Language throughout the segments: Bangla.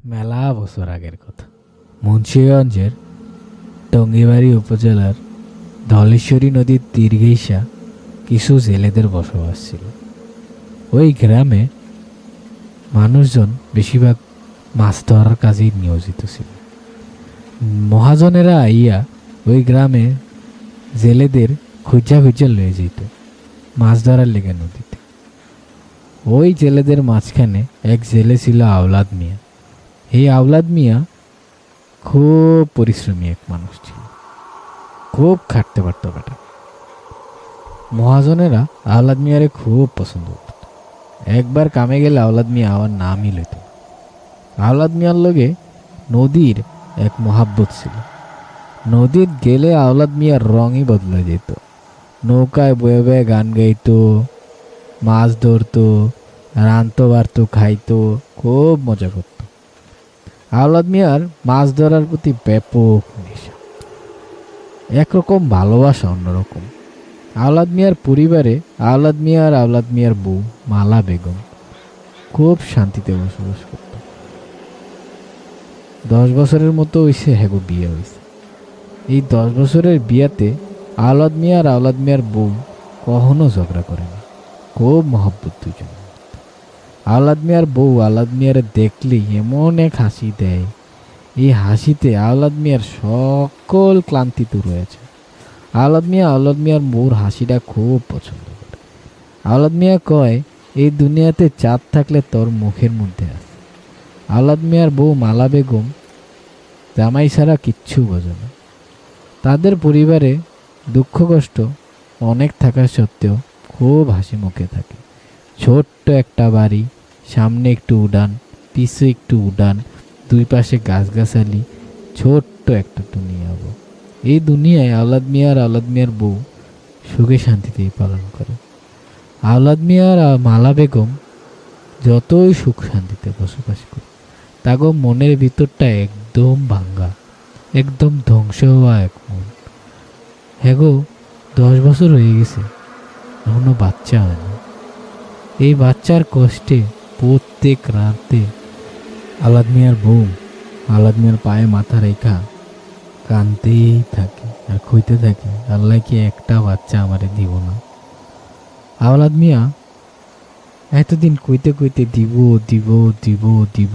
মেলা বছর আগের কথা। মুন্সিগঞ্জের টঙ্গিবাড়ি উপজেলার ধলেশ্বরী নদীর তীর ঘেঁষা কিছু জেলেদের বসবাস ছিল। ওই গ্রামে মানুষজন বেশিরভাগ মাছ ধরার কাজেই নিয়োজিত ছিল। মহাজনেরা আইয়া ওই গ্রামে জেলেদের খুঁজা খুঁজা লয়ে যেত মাছ ধরার লেগে নদীতে। ওই জেলেদের মাঝখানে এক জেলে ছিল আওলাদ মিয়া। এই আওলাদ মিয়া খুব পরিশ্রমী এক মানুষ ছিল, খুব খাটতে পারত বেটা। মহাজনেরা আওলাদ মিয়ারে খুব পছন্দ করত। একবার কামে গেলে আওলাদ মিয়া আবার নামই লইত। আওলাদ মিয়ার লগে নদীর এক মহাব্বত ছিল। নদীর গেলে আওলাদ মিয়ার রঙই বদলে যেত। নৌকায় বয়ে বয়ে গান গাইতো, মাছ ধরতো, রানতো বাড়তো, খাইতো, খুব মজা করত। আওলাদ মিয়ার মাছ ধরার প্রতি ব্যাপক নেশা, একরকম ভালোবাসা অন্যরকম। আওলাদ মিয়ার পরিবারে আওলাদ মিয়া আর আওলাদ মিয়ার বউ মালা বেগম খুব শান্তিতে বসবাস করত। 10 বছরের মতো হয়েছে হ্যাগো বিয়ে হয়েছে। এই 10 বছরের বিয়াতে আওলাদ মিয়া আর আওলাদ মিয়ার বউ কখনো ঝগড়া করেনি, খুব মহব্বত দুজন। আওলাদ মিয়ার বউ আওলাদ মিয়ারে দেখলেই এমন এক হাসি দেয়, এই হাসিতে আওলাদ মিয়ার সকল ক্লান্তি দূর হয়েছে। আওলাদ মিয়ার বউর হাসিটা খুব পছন্দ করে। আওলাদ মিয়া কয়, এই দুনিয়াতে চাঁদ থাকলে তোর মুখের মধ্যে আছে। আওলাদ মিয়ার বউ মালা বেগম জামাই ছাড়া কিচ্ছু বোঝে না। তাদের পরিবারে দুঃখ কষ্ট অনেক থাকা সত্ত্বেও খুব হাসি মুখে থাকে। ছোট্ট একটা বাড়ি, সামনে একটু উডান, পিছু একটু উডান, দুই পাশে গাছগাছালি, ছোট্ট একটা দুনিয়া। এই দুনিয়ায় আওলাদ মিয়ার বউ সুখে শান্তিতেই পালন করে। আওলাদ মিয়ার মালা বেগম যতই সুখ শান্তিতে বসবাস করে, তাগো মনের ভিতরটা একদম ভাঙ্গা, একদম ধ্বংস হওয়া এক মন। হ্যাগো 10 বছর হয়ে গেছে, এখনো বাচ্চা হয় না। এই বাচ্চার কষ্টে প্রত্যেক রাতে আওলাদ মিয়ার বউ আওলাদ মিয়ার পায়ে মাথা রেখা কানতেই থাকে আর কইতে থাকে, আল্লাহ কি একটা বাচ্চা আমারে দিব না। আওলাদ মিয়া এতদিন কইতে কইতে দিব দিব দিব দিব,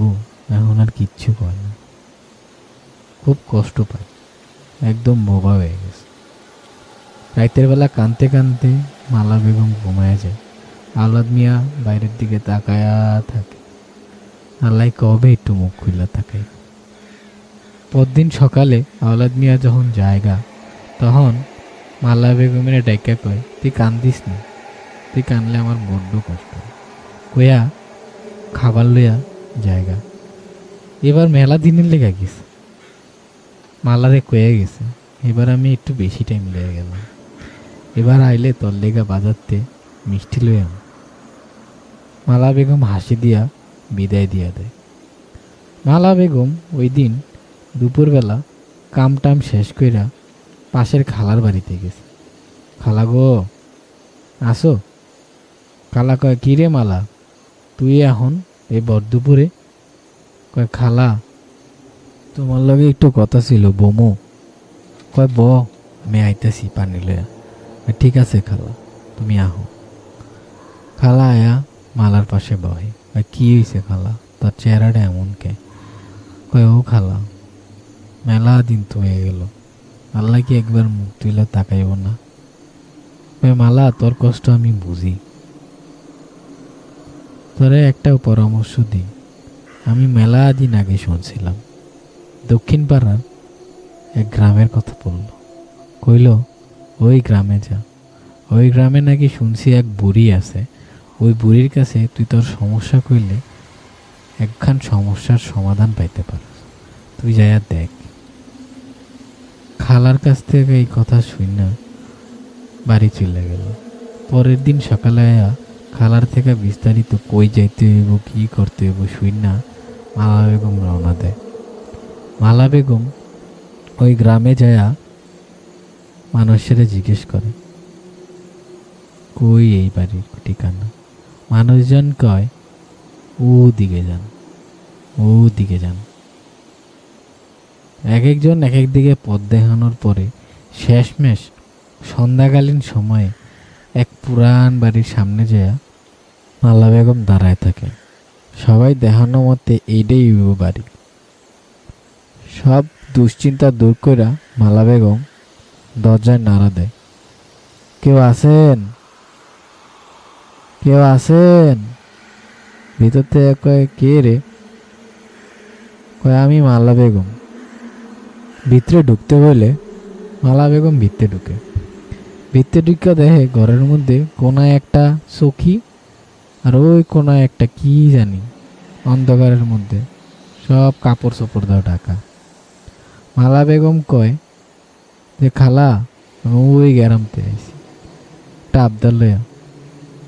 এখন আর কিচ্ছু কয় না, খুব কষ্ট পায়, একদম বোবা হয়ে গেছে। রাতের বেলা কানতে কানতে মালা বেগম ঘুমায় যায়। আওলাদ মিয়া বাইরের দিকে তাকায়া থাকে, আল্লাহ কবে একটু মুখ খুলে তাকায়। পরদিন সকালে আওলাদ মিয়া যখন জায়গা, তখন মালা বেগমের ডাইকা কয়, তুই কান্দিস না, তুই কানলে আমার বড্ড কষ্ট কইয়া খাবার লইয়া জায়গা। এবার মেলা দিনের লেগে গেছে, মালারে কয়ে গেছে, এবার আমি একটু বেশি টাইম লেগে গেলাম, এবার আইলে তোর লেগা বাজারতে মিষ্টি লইয়াম। মালা বেগম হাসি দিয়া বিদায় দিয়া দেয়। মালা বেগম ওই দিন দুপুরবেলা কাম টাম শেষ কইরা পাশের খালার বাড়িতে গেছে। খালা গো আসো। খালা কয়, কি রে মালা, তুই এখন এই বরদুপুরে? কয়, খালা তোমার লগে একটু কথা ছিল বমো। কয়, আমি আইতেছি পানি লইয়া। ঠিক আছে খালা, তুমি আহো। খালা আয়া মালার পাশে বহে। কি হয়েছে খালা, তোর চেহারাটা এমন কে? কয়, ও খালা, মেলা দিন তো হয়ে গেল, আল্লাহ কি একবার মুখ তুলে তাকাইব না? মালা, তোর কষ্ট আমি বুঝি, তোরে একটা পরামর্শ দিই। আমি মেলা দিন আগে শুনছিলাম, দক্ষিণ পাড়ার এক গ্রামের কথা বলল, কইল ওই গ্রামে যা, ওই গ্রামে নাকি শুনছি এক বুড়ি আছে, ওই বুড়ির কাছে তুই তোর সমস্যা কইলে একখান সমস্যার সমাধান পাইতে পারস, তুই যাইয়া দেখ। খালার কাছ থেকে এই কথা শুনে বাড়ি চলে গেল। পরের দিন সকালে আয়া খালার থেকে বিস্তারিত কই যাইতে হইব, কি করতে হইব শুইনা মালা বেগম রওনা দেয়। মালা বেগম ওই গ্রামে যায়া মানুষের জিজ্ঞেস করে, কই এই বাড়ির ঠিকানা? মানুষজন কয়, ও দিকে যান। ওদিকে যান। এক একজন এক এক দিকে পথ দেখানোর পরে শেষমেশ সন্ধ্যাকালীন সময়ে এক পুরান বাড়ির সামনে যেয়া মালা বেগম দাঁড়ায় থাকে। সবাই দেখানো মতে এইটাই বাড়ি। সব দুশ্চিন্তা দূর কইরা মালা বেগম দরজায় নাড়া দেয়। কেউ আছেন? কেউ আছেন? ভিতর থেকে কয়, কে রে? কয়, আমি মালা বেগম। ভিতরে ঢুকতে বলে মালা বেগম ভিতরে ঢুকে। ভিতরে ঢুকে দেখে ঘরের মধ্যে কোনায় একটা চৌকি, আর ওই কোনায় একটা কি জানি অন্ধকারের মধ্যে সব কাপড় চোপড় দাও ঢাকা। মালা বেগম কয় যে, খালা আমি ওই গ্যারামতে আইছি একটা আবদার লইয়া।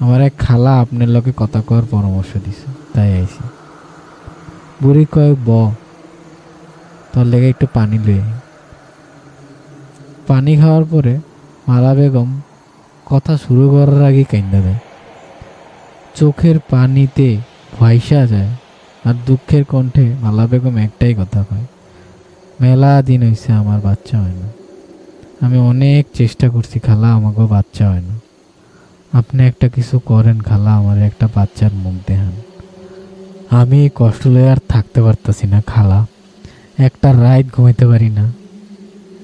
আমার এক খালা আপনার লোকে কথা কওয়ার পরামর্শ দিছে, তাই আইছি। বুড়ি কয়, তোর লেগে একটু পানি লই। পানি খাওয়ার পরে মালা বেগম কথা শুরু করার আগে কাইন্দা দেয়। চোখের পানিতে ভাইসা যায়, আর দুঃখের কণ্ঠে মালা বেগম একটাই কথা কয়, মেলা দিন হয়েছে আমার বাচ্চা হয় না। আমি অনেক চেষ্টা করছি খালা, আমাকেও বাচ্চা হয় না। আপনি একটা কিছু করেন খালা, আমার একটা বাচ্চার মুখ দেখান। আমি এই কষ্ট লয়ে আর থাকতে পারতাছি না খালা, একটা রাত ঘুমাইতে পারি না।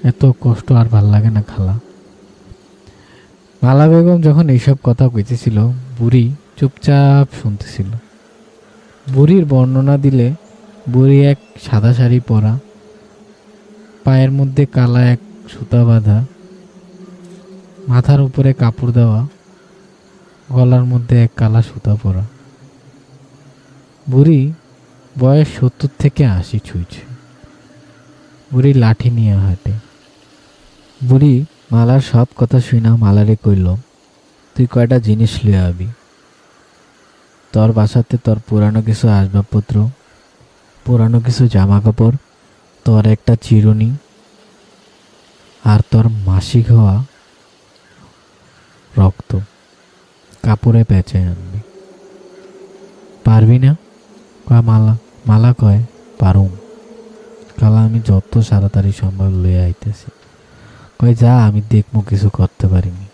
এত কষ্ট আর ভাল লাগে না খালা। মালা বেগম যখন এইসব কথা কইতেছিল, বুড়ি চুপচাপ শুনতেছিল। বুড়ির বর্ণনা দিলে, বুড়ি এক সাদা শাড়ি পরা, পায়ের মধ্যে কালা এক সুতা বাঁধা, মাথার উপরে কাপড় দেওয়া, গলার মধ্যে এক কালা সুতা পরা। বুড়ি বয়স 70 থেকে 80 ছুঁইছে। বুড়ি লাঠি নিয়ে হাঁটে। বুড়ি মালার সব কথা শুনা মালারে কইল, তুই কয়টা জিনিস লইয়া আবি। তোর বাসাতে তোর পুরানো কিছু আসবাবপত্র, পুরানো কিছু জামা কাপড়, তোর একটা চিরুনি, আর তোর মাসিক হওয়া রক্ত কাপড়ে পেঁচে আনবি। পারবি না? কয় মালা। মালা কয়, পারুম কালা, আমি যত তাড়াতাড়ি সম্ভব লইয়া আইতেছি। কয়, যা, আমি দেখবো কিছু করতে পারিনি।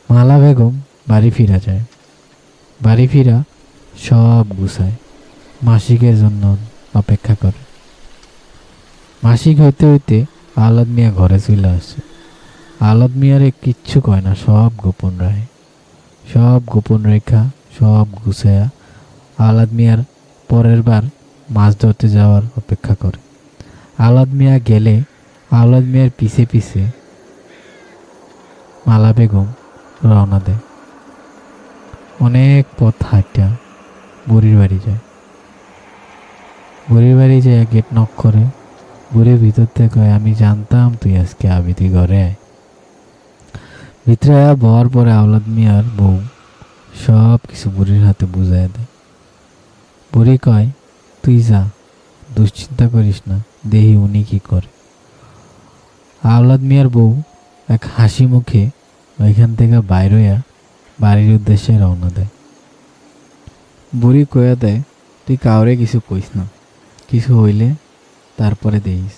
মালা বেগম বাড়ি ফিরা যায়। বাড়ি ফিরা সব গুছায়, মাসিকের জন্য অপেক্ষা করে। মাসিক হইতে হইতে আওলাদ মিয়া ঘরে চলে আসে। আওলাদ মিয়ারে কিচ্ছু কয় না, সব গোপন রাখে। সব গোপন রেখা সব গুছায়া আওলাদ মিয়ার পরের বার মাছ ধরতে যাওয়ার অপেক্ষা করে। আওলাদ মিয়া গেলে আওলাদ মিয়ার পিছে পিছে মালা বেগম রওনা দেয়। অনেক পথ হাঁটা বুড়ির বাড়ি যায়। বুড়ির বাড়ি যায়, গেট নক করে। বুড়ি ভিতর থেকে কয়, আমি জানতাম তুই আজকে আবি, তুই ঘরে আয়। ভিতরে বহার পরে আওলাদ মিয়ার বউ সব কিছু বুড়ির হাতে বুঝাই দেয়। বুড়ি কয়, তুই যা, দুশ্চিন্তা করিস না, দেহি উনি কি করে। আওলাদ মিয়ার বউ এক হাসি মুখে ওইখান থেকে বাইর হইয়া বাড়ির উদ্দেশ্যে রওনা দেয়। বুড়ি কয়া দেয়, তুই কাউরে কিছু কইস না, কিছু হইলে তারপরে দেইস।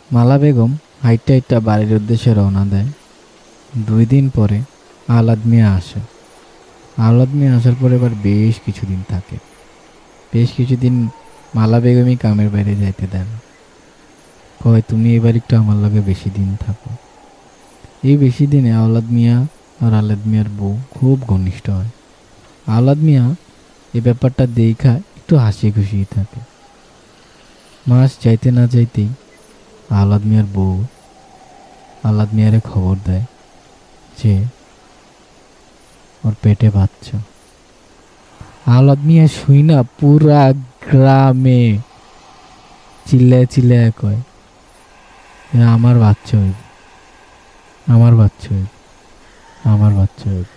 মালা বেগম হাইটা হাইটা বাড়ির উদ্দেশ্যে রওনা দেয়। 2 দিন পরে আওলাদ মিয়া আসে। আওলাদ মিয়া আসার পরে এবার বেশ কিছুদিন থাকে। বেশ কিছুদিন মালা বেগমই কামের বাইরে যাইতে দেন। কয়, তুমি এবার একটু আমার লগে বেশি দিন থাকো। এই বেশি দিনে আওলাদ মিয়া আর আওলাদ মিয়ার বউ খুব ঘনিষ্ঠ হয়। আওলাদ মিয়া এই ব্যাপারটা দেখা একটু হাসি খুশি থাকে। মাস যাইতে না যাইতেই আওলাদ মিয়ার বউ আওলাদ মিয়ারে খবর দেয় যে ওর পেটে বাচ্চা। আওলাদ মিয়া শুই না পুরা গ্রামে চিল্লায় চিল্লায় কয়, আমার বাচ্চা হইবে, আমার বাচ্চা হইবে, আমার বাচ্চা হইবে।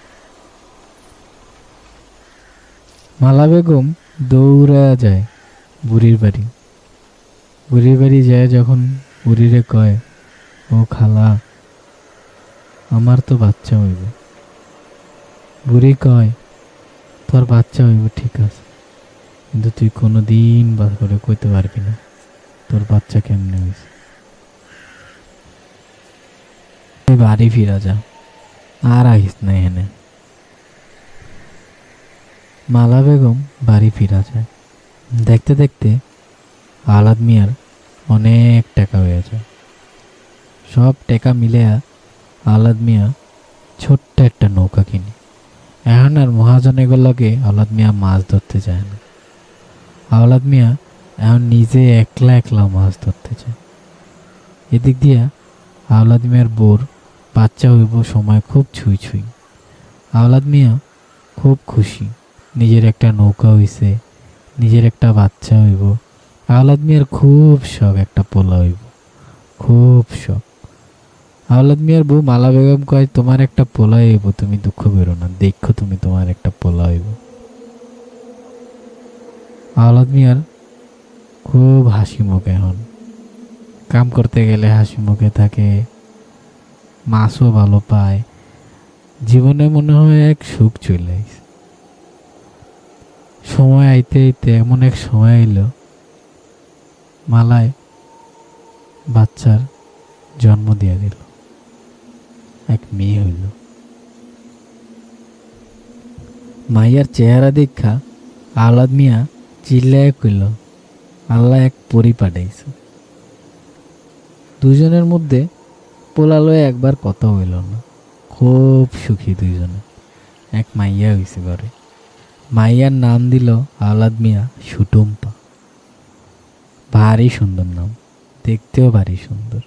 মালা বেগম দৌড়ায়া যায় বুড়ির বাড়ি। বুড়ির বাড়ি যায় যখন বুড়িরে কয়, ও খালা, আমার তো বাচ্চা হইবে। বুড়ি কয়, তোর বাচ্চা হইব, ঠিক আছে, কিন্তু তুই কোনো দিন বাস করে কইতে পারবি না তোর বাচ্চা কেমনে হয়েছে। তুই বাড়ি ফিরা যা, আর আইস না এনে। মালা বেগম বাড়ি ফিরা যায়। দেখতে দেখতে আহলাদ মিয়ার অনেক টাকা হয়ে যায়। সব টাকা মিলে আহলাদ মিয়া ছোট্ট একটা নৌকা কিনে। এখন আর মহাজনেগুলোকে আহলাদ মিয়া মাছ ধরতে যায় না। আহলাদ মিয়া এখন নিজে একলা একলা মাছ ধরতে যায়। এদিক দিয়া আহলাদ মিয়ার বোর বাচ্চা হইব সময় খুব ছুঁই ছুঁই। আহলাদ মিয়া খুব খুশি, নিজের একটা নৌকা হইছে, নিজের একটা বাচ্চা হইব। আহলাদ মিয়ার খুব শখ একটা পোলা হইব, খুব শখ। আহলাদ মিয়ার বউ মালা বেগম কয়, তোমার একটা পোলা হইব, তুমি দুঃখ করো না, দেখো তুমি তোমার একটা পোলা হইব। আহলাদ মিয়ার খুব হাসি মুখ, এখন কাম করতে গেলে হাসি মুখে থাকে, মাছও ভালো পায়। জীবনে মনে হয় এক সুখ চলে আইছে। সময় আইতে আইতে এমন এক সময় এলো, মালায় বাচ্চার জন্ম দিয়ে দিল, এক মেয়ে হইল। মাইয়ার চেহারা দেখা আহলাদ মিয়া চিল্লায় কইল, আল্লাহ এক পরি পাঠাইছে। দুজনের মধ্যে পোলালয়ে একবার কথা হইল না, খুব সুখী দুইজনে। এক মাইয়া হইছে ঘরে। মাইয়ার নাম দিল আহলাদ মিয়া সুটুম্পা। ভারী সুন্দর নাম, দেখতেও ভারী সুন্দর।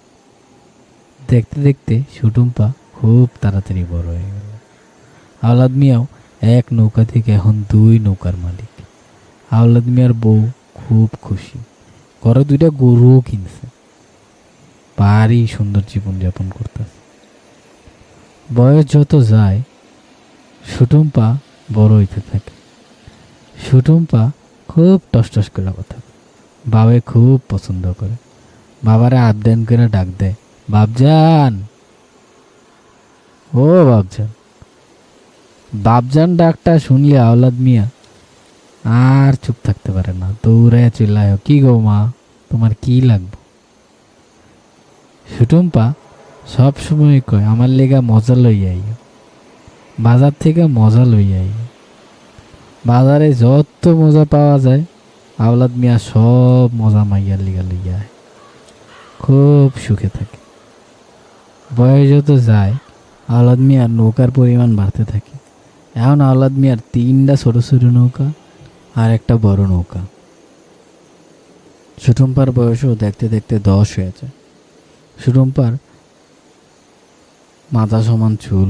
দেখতে দেখতে সুটুম্পা খুব তাড়াতাড়ি বড় হয়ে গেল। আহলাদ মিয়াও এক নৌকা থেকে এখন দুই নৌকার মালিক। আহলাদ মিয়ার বউ খুব খুশি, ঘরে দুইটা গরুও কিনছে। ভারী সুন্দর জীবনযাপন করতেছে। বয়স যত যায় সুটুম্পা বড় হইতে থাকে। সুটুম্পা খুব টস টস করে কথা, বাবাই খুব পছন্দ করে। বাবারে আবদান করে ডাক দেয়, বাপজান, ও বাপজান। বাপজান ডাকটা শুনলে আহলাদ মিয়া আর চুপ থাকতে পারে না, দৌড়ে চিল্লায়, কি গো মা, তোমার কি লাগবে? সুটুম্পা সব সময় কয়, আমার লেগা মজা লইয়া আইও, বাজার থেকে মজা লইয়া আইও। বাজারে যত মজা পাওয়া যায় আহলাদ মিয়া সব মজা মাইয়ার লিগা লইয়া আয়। খুব সুখে থাকে। বয়স যত যায় আহলাদ মিয়ার নৌকার পরিমাণ বাড়তে থাকে। এখন আহলাদ মিয়ার 3টা ছোট ছোট নৌকা আর একটা বড় নৌকা। সুটুম্পার বয়সও দেখতে দেখতে 10 হয়ে যায়। সুটুম্পার মাথা সমান চুল,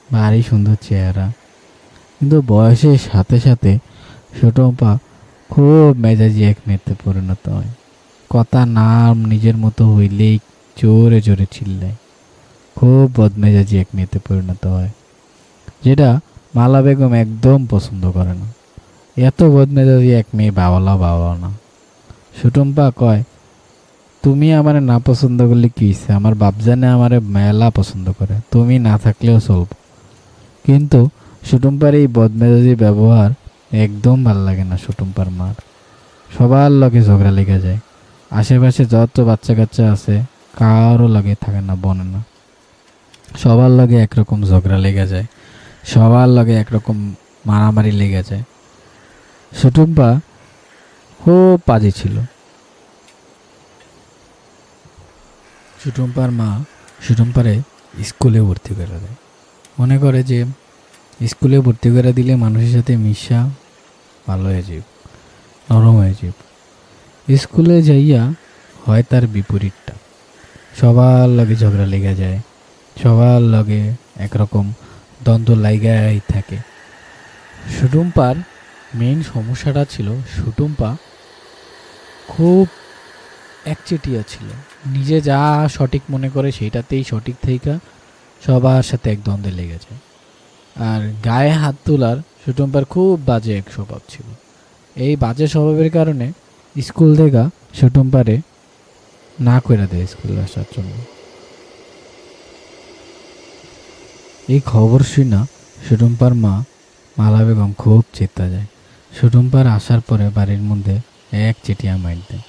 ভারী সুন্দর চেহারা। কিন্তু বয়সের সাথে সাথে সুটুম্পা খুব মেজাজি এক মেয়েতে পরিণত হয়। কথা নাম নিজের মতো হইলেই জোরে জোরে চিল্লায়। খুব বদমেজাজি এক মেয়েতে পরিণত হয়, যেটা মালা বেগম একদম পছন্দ করে না। এত বদমেজাজি এক মেয়ে বাওয়ালা না। সুটুম্পা কয়, তুমি আমারে না পছন্দ করলে কি হইছে, আমার বাপজানে আমারে মেলা পছন্দ করে, তুমি না থাকলেও চলব। কিন্তু সুটুম্পার এই বদমেজাজি ব্যবহার একদম ভাল লাগে না সুটুম্পার মার। সবার লগে ঝগড়া লেগে যায়। আশেপাশে যত বাচ্চা কাচ্চা আছে কারো লাগে থাকে না, বনে না, সবার লগে একরকম ঝগড়া লেগে যায়, সবার লগে একরকম মারামারি লেগে যায়। সুটুম্পা খুব পাজি ছিল। সুটুম্পার মা সুটুম্পারে স্কুলে ভর্তি করে দেয়। মনে করে যে স্কুলে ভর্তি করে দিলে মানুষের সাথে মিশা ভালো হয়ে যাব, নরম হয়ে যাব। স্কুলে যাইয়া হয় তার বিপরীতটা, সবার লগে ঝগড়া লেগে যায়, সবার লগে একরকম দ্বন্দ্ব লাগাই থাকে। সুটুম্পার মেইন সমস্যাটা ছিল সুটুম্পা খুব একচেটিয়া ছিল। নিজে যা সঠিক মনে করে সেইটাতেই সঠিক থেকে সবার সাথে এক দ্বন্দ্বে লেগে যায়। আর গায়ে হাত তোলার সুটুম্পার খুব বাজে এক স্বভাব ছিল। এই বাজে স্বভাবের কারণে স্কুল থেকে সুটুম্পারে না করে দেয় স্কুলে আসার জন্য। এই খবর শুনা সুটুম্পার মা মালা বেগম খুব চেতা যায়। সুটুম্পার আসার পরে বাড়ির মধ্যে এক চেটিয়া মাইর দেয়।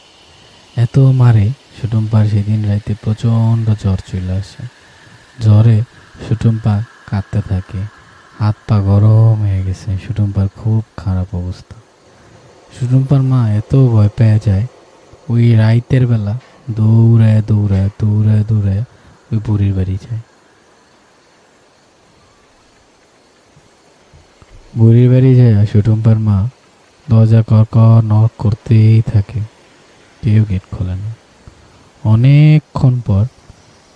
এত মারে সুটুম্পার সেদিন রাইতে প্রচণ্ড জ্বর চলে আসে। জ্বরে সুটুম্পা কাঁদতে থাকে, হাত পা গরম হয়ে গেছে। সুটুম্পার খুব খারাপ অবস্থা। সুটুম্পার মা এত ভয় পেয়ে যায়, ওই রাইতের বেলা দৌড়ায় দৌড়ায় দৌড়ায় দৌড়ায় ওই বুড়ির বাড়ি যায়। বুড়ির বাড়ি যায় সুটুম্পার মা দরজা কর নক করতেই থাকে, কেউ গেট খোলে না। অনেকক্ষণ পর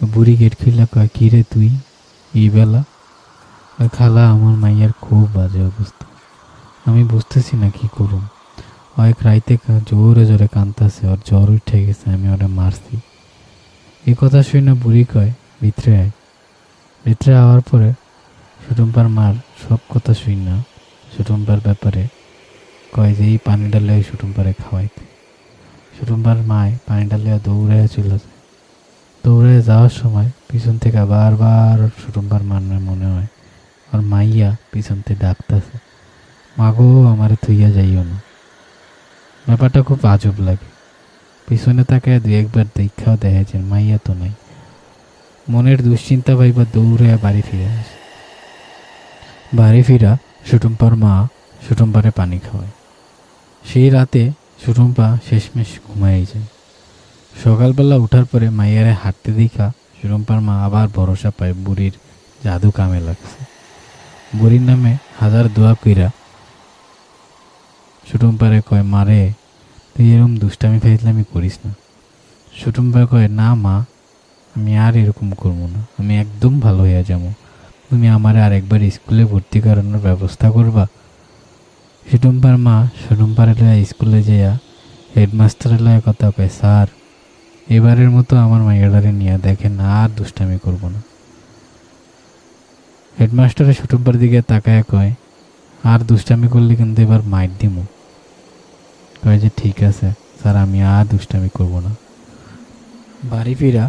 বুড়ি গেট খুললে কয়, কী রে তুই এই বেলা? খালা, আমার মাইয়ার খুব বাজে অবস্থা, আমি বুঝতেছি না কি করুম। অনেক রাইতে জোরে জোরে কান্তাছে, ওর জ্বর উঠে গেছে, আমি ওরা মারছি। এই কথা শুনে বুড়ি কয়, ভিতরে আয়। ভিতরে আওয়ার পরে সুটুম্পার মার সব কথা শুই না সুটুম্পার ব্যাপারে কয় যে এই পানি ডালে সুটুম্পারে খাওয়াইতে। সুটুম্পার মায় পানি ডালে দৌড়ে চলে যায়। দৌড়ে যাওয়ার সময় পিছন থেকে বারবার সুটুম্পার মার মনে হয় আর মাইয়া পিছন থেকে ডাকতেছে, মাগো আমারে থুইয়া যাইও না। ব্যাপারটা খুব আজব লাগে। পিছনে তাকে দুই একবার দেখাও দেখেছেন, মাইয়া তো নাই। মনের দুশ্চিন্তা ভাইবা দৌড়ে বাড়ি ফিরে আসে। বাড়ি ফিরা সুটুম্পার মা সুটুম্পারে পানি খাওয়ায়। সেই রাতে সুটুম্পা শেষমেশ ঘুমাই যায়। সকালবেলা উঠার পরে মাইয়ারে হাঁটতে দেখা সুটুম্পার মা আবার ভরসা পায় বুড়ির জাদু কামে লাগছে। বুড়ির নামে হাজার দোয়া কইরা সুটুম্পারে কয়, মারে তুই এরকম দুষ্টামি ফাইজলামি করিস না। সুটুম্পা কয়, না মা, আমি আর এরকম করবো না, আমি একদম ভালো হয়ে যাবো, তুমি আমার আর একবার স্কুলে ভর্তি করানোর ব্যবস্থা করবা। সুটুম্পার মা সুটুম্পার স্কুলে যাইয়া হেডমাস্টারের লয়ে কথা কয়, স্যার এবারের মতো আমার মাইয়াডারে নিয়ে দেখেন, আর দুষ্টামি করব না। হেডমাস্টারের সুটুম্পার দিকে তাকায় কয়, আর দুষ্টামি করলে কিন্তু এবার মাইর দিমু। কয় যে ঠিক আছে স্যার, আমি আর দুষ্টামি করব না। বাড়ি ফিরা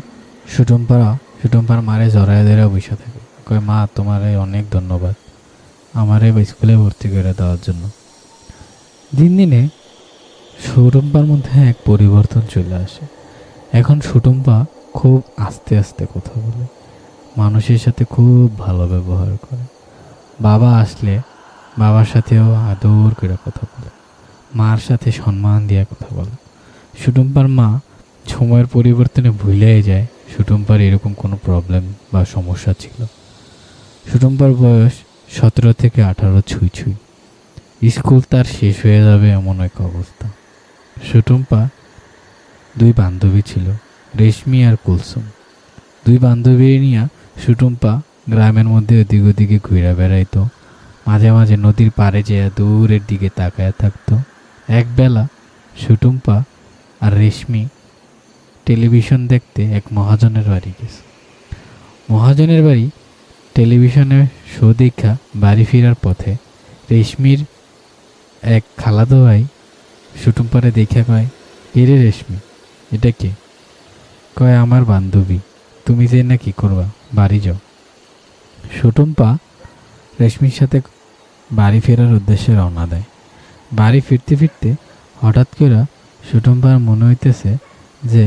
সুটুম্পার মারে জড়ায় ধরে বসে থাকে। কয়, মা তোমারে অনেক ধন্যবাদ আমারে স্কুলে ভর্তি করে দেওয়ার জন্য। দিন দিনে সুটুম্পার মধ্যে এক পরিবর্তন চলে আসে। এখন সুটুম্পা খুব আস্তে আস্তে কথা বলে, মানুষের সাথে খুব ভালো ব্যবহার করে। বাবা আসলে বাবার সাথেও আদর করে কথা বলে, মার সাথে সম্মান দিয়ে কথা বলে। সুটুম্পার মা সময়ের পরিবর্তনে ভুলেই যায় সুটুম্পার এরকম কোনো প্রবলেম বা সমস্যা ছিল। সুটুম্পার বয়স 17 থেকে 18 ছুঁই ছুঁই। স্কুল তার শেষ হয়ে যাবে এমন এক অবস্থা। সুটুম্পা 2 বান্ধবী ছিল, রেশমি আর কুলসুম। 2 বান্ধবী নিয়ে সুটুম্পা গ্রামের মধ্যে ওদিক ওদিকে ঘুরে বেড়াইতো। মাঝে মাঝে নদীর পাড়ে যেয়ে দূরের দিকে তাকায় থাকতো। একবেলা সুটুম্পা আর রেশমি টেলিভিশন দেখতে এক মহাজনের বাড়ি গেছে। মহাজনের বাড়ি টেলিভিশনে শো দেখা বাড়ি ফেরার পথে রেশমির এক খালাতো ভাই সুটুম্পারে দেখে কয়, এরে রেশমি, এটা কে? কয়, আমার বান্ধবী, তুমি যে না কি করবা, বাড়ি যাও। সুটুম্পা রেশমির সাথে বাড়ি ফেরার উদ্দেশ্যে রওনা দেয়। বাড়ি ফিরতে ফিরতে হঠাৎ করে সুটুম্পার মনে হইতেছে যে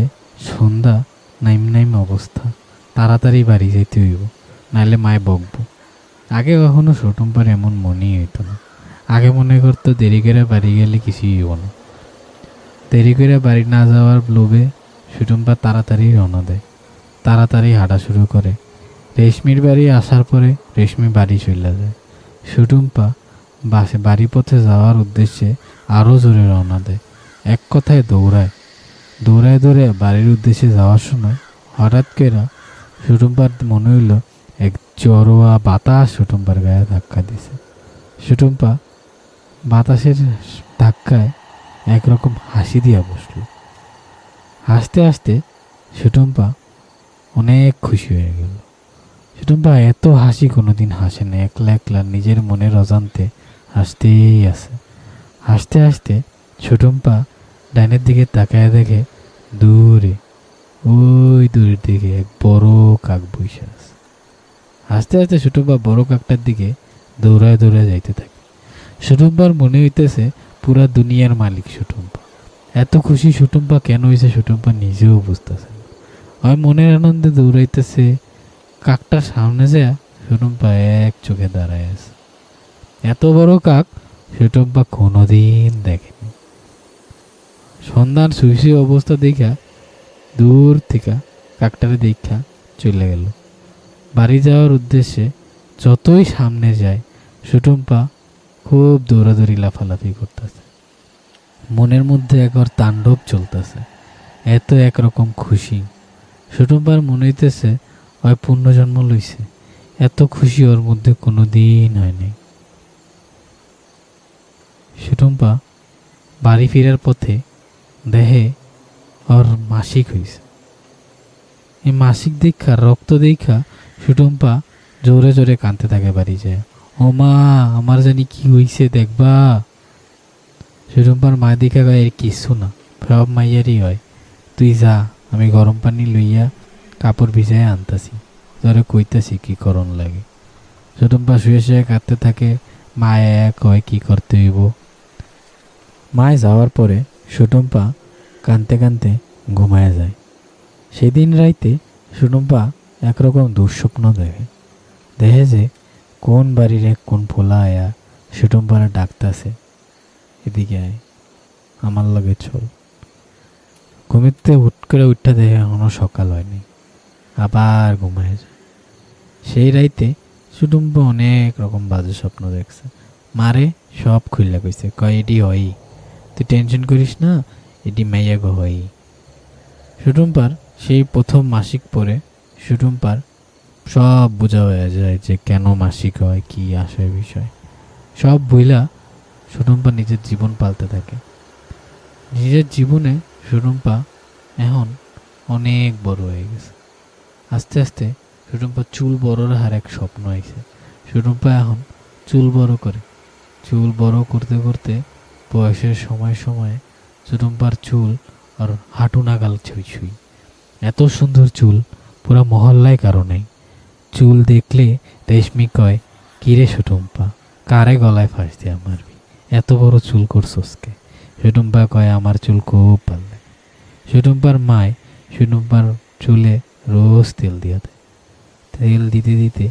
সন্ধ্যা নাইম নাইম অবস্থা, তাড়াতাড়ি বাড়ি যেতে হইব, নাইলে মায় বকবো। আগে কখনো সুটুম্পার এমন মনেই হইতো না। আগে মনে করতো দেরি করে বাড়ি গেলে কিছুই হইব না। দেরি করে বাড়ি না যাওয়ার লোভে সুটুম্পা তাড়াতাড়ি রওনা দেয়, তাড়াতাড়ি হাঁটা শুরু করে। রেশমির বাড়ি আসার পরে রেশমি বাড়ি চলে যায়। সুটুম্পা বাড়ি পথে যাওয়ার উদ্দেশ্যে আরও জোরে রওনা দেয়। এক কথায় দৌড়ায় দৌড়ে বাড়ির উদ্দেশ্যে যাওয়ার সময় হঠাৎ করে সুটুম্পার মনে হইল এক জড়োয়া বাতাস সুটুম্পার গায়ে ধাক্কা দিছে। সুটুম্পা বাতাসের ধাক্কায় একরকম হাসি দিয়া বসল। হাসতে হাসতে সুটুম্পা অনেক খুশি হয়ে গেল। সুটুম্পা এত হাসি কোনোদিন হাসে না, একলা একলা নিজের মনের অজান্তে হাসতেই আছে। হাসতে হাসতে সুটুম্পা ডাইনের দিকে তাকায় দেখে দূরে, ওই দূরের দিকে এক বড় কাক বসে আছে। হাসতে হাসতে সুটুম্পা বড় কাকটার দিকে দৌড়ায় যাইতে থাকে। সুটুম্পার মনে হইতেছে পুরা দুনিয়ার মালিক সুটুম্পা। এত খুশি সুটুম্পা কেন হয়েছে সুটুম্পা নিজেও বুঝতেছে না। হয় মনের আনন্দে দৌড়াইতেছে, কাকটার সামনে যায় সুটুম্পা এক চোখে দাঁড়ায় আছে। এত বড় কাক সুটুম্পা কোনোদিন দেখেনি। সন্ধ্যার শুয়ে অবস্থা দেখা দূর থেকে কাকটারে দেখা চলে গেল। বাড়ি যাওয়ার উদ্দেশ্যে যতই সামনে যায় সুটুম্পা খুব দৌড়াদৌড়ি লাফালাফি করতেছে। মনের মধ্যে একবার তাণ্ডব চলতেছে, এত একরকম খুশি। সুটুম্পার মনে হইতেছে হয় পুণ্যজন্ম লইছে, এত খুশি ওর মধ্যে কোনো দিন হয়নি। সুটুম্পা বাড়ি ফেরার পথে দেহে ওর মাসিক হয়েছে। এই মাসিক দেখা রক্ত দেখা সুটুম্পা জোরে জোরে কাঁদতে থাকে বাড়ি যায়। ও মা, আমার জানি কি হইছে দেখবা। সুটুম্পার মা দেখা গায়ে এর কিছু না, সব মাইয়ারই হয়। তুই যা, আমি গরম পানি লইয়া কাপড় ভিজায় আনতাছি, তোরে কইতাছি কি করণ লাগে। সুটুম্পা শুয়ে শুয়ে কাঁদতে থাকে। মায়ে কয় কি করতে হইব। মায় যাওয়ার পরে সুটুম্পা কাঁদতে কাঁদতে ঘুমায় যায়। সেদিন রাইতে সুটুম্পা একরকম দুঃস্বপ্ন দেখে। দেখে যে কোন বাড়ির এক কোন ফোলা আয়া সুটুম্পারা ডাকতাছে, এদিকে আয়, আমার লগে চল। ঘুমিতে হুট করে উঠতে দেখে এখনো সকাল হয়নি, আবার ঘুমায় যায়। সেই রাইতে সুটুম্পা অনেক রকম বাজে স্বপ্ন দেখছে। মারে সব খুললা কইছে, কয় এটি হই, তুই টেনশন করিস না, এটি মাইয়া গো হই। সুটুম্পার সেই প্রথম মাসিক পরে সুটুম্পার সব বোঝা হয়ে যায় যে কেন মাসিক হয়, কি আসে বিষয়। সব বইলা সুটুম্পা নিজের জীবন পাল্টে থাকে। নিজের জীবনে সুটুম্পা এখন অনেক বড় হয়ে গেছে। আস্তে আস্তে সুটুম্পা চুল বড় রাখার এক স্বপ্ন আইছে। সুটুম্পা এখন চুল বড় করে। চুল বড় করতে করতে বয়সের সময় সময়ে সুটুম্পার চুল আর হাঁটু নাগাল ছুঁই ছুঁই। এত সুন্দর চুল পুরা মহল্লায় কারো নেই। চুল দেখলে রেশমি কয়, কিরে সুটুম্পা, কারে গলায় ফাঁস দিয়ে মারবি, এত বড় চুল করছোসকে। সুটুম্পা কয়, আমার চুল খুব ভালো লাগে। সুটুম্পার মায় সুটুম্পার চুলে রোজ তেল দিয়ে দেয়। তেল দিতে দিতে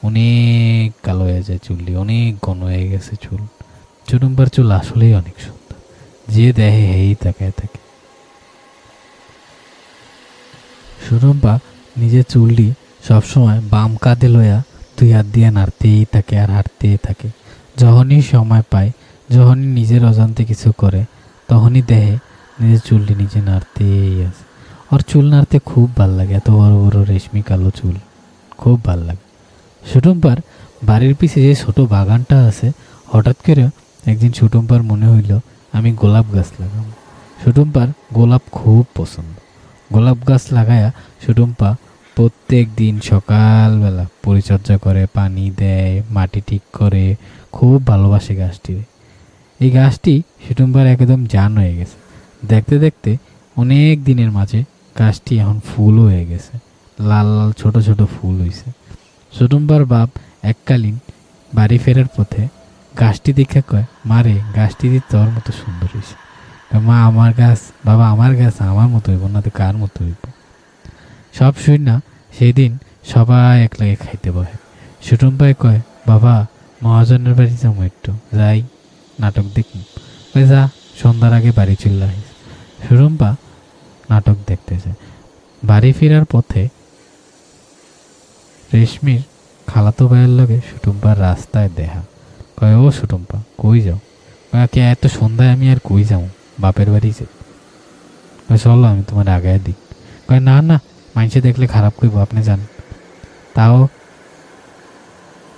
অনেক কালো হয়ে যায় চুলটি, অনেক ঘন হয়ে গেছে চুল। সুটুম্পার চুল আসলেই অনেক সুন্দর, যে দেখে হেই তাকায় থাকে। সুটুম্পা নিজের চুলটি সবসময় বাম কাঁধে লইয়া দুই হাত দিয়ে নাড়তেই থাকে আর হাঁটতেই থাকে। যখনই সময় পায়, যখনই নিজের অজান্তে কিছু করে, তখনই দেখে নিজের চুলটি নিজে নাড়তেই আছে। ওর চুল নাড়তে খুব ভাল লাগে, এত বড় বড় রেশমি কালো চুল, খুব ভাল লাগে। সুটুম্পার বাড়ির পিছে যে ছোট বাগানটা আছে, হঠাৎ করে একদিন সুটুম্পার মনে হইল আমি গোলাপ গাছ লাগাবো। সুটুম্পার গোলাপ খুব পছন্দ। গোলাপ গাছ লাগায়া সুটুম্পা প্রত্যেক দিন সকালবেলা পরিচর্যা করে, পানি দেয়, মাটি ঠিক করে, খুব ভালোবাসে গাছটির। এই গাছটি সুটুম্পার একদম জান হয়ে গেছে। দেখতে দেখতে অনেক দিনের মাঝে গাছটি এখন ফুল হয়ে গেছে, লাল লাল ছোট ছোট ফুল হয়েছে। সুটুম্পার বাপ এককালীন বাড়ি ফেরার পথে গাছটি দেখে কয়, মারে, গাছটি দিয়ে তোর মতো সুন্দর হয়েছে। মা, আমার গাছ, বাবা আমার গাছ আমার মতো হইব না তো কার মতো হইব। সব শুই না সেদিন সবাই একলাগে খাইতে বহে। সুটুম্পায় কয়, বাবা মহাজনের বাড়ি যাবো, একটু যাই, নাটক দেখি। ওই যা, সন্ধ্যার আগে বাড়ি চলে আসিস। সুটুম্পা নাটক দেখতে যায়। বাড়ি ফেরার পথে রেশমির খালাতো ভাইয়ের লগে সুটুম্পার রাস্তায় দেখা। কয়, ও সুটুম্পা, কই যাও? কে এত সন্ধ্যায় আমি আর কই যাও, বাপের বাড়ি যাই। চলো আমি তোমার আগায় দিই। কয়, না না, মানুষে দেখলে খারাপ করবো, আপনি যান। তাও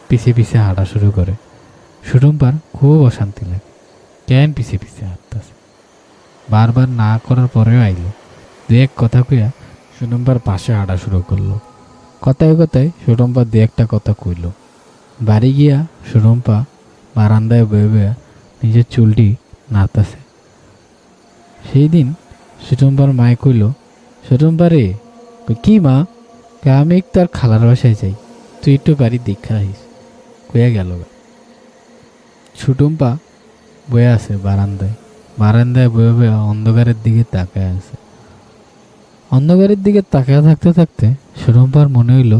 পিছিয়ে পিছিয়ে হাঁটা শুরু করে। সুটুম্পার খুব অশান্তি লাগে, কেন পিছিয়ে পিছিয়ে হাঁটতেছে। বারবার না করার পরেও আইল। দু এক কথা কইয়া সুটুম্পার পাশে হাঁটা শুরু করলো। কথায় কথায় সুটুম্পা দু একটা কথা কইল। বাড়ি গিয়া সুটুম্পা বারান্দায় বয়ে বয়ে নিজের চুলটি নাড়তাছে। সেই দিন সুটুম্পার মায়ে কইল, সুটুম্পা রে, কি মা? আমি তার খালার বাসায় যাই, তুই একটু বাড়ি দেখা আইস। কইয়া গেল। সুটুম্পা বয়ে আছে বারান্দায়। বারান্দায় বয়ে বয়ে অন্ধকারের দিকে তাকায় আছে। অন্ধকারের দিকে তাকায় থাকতে থাকতে সুরম্পার মনে হইল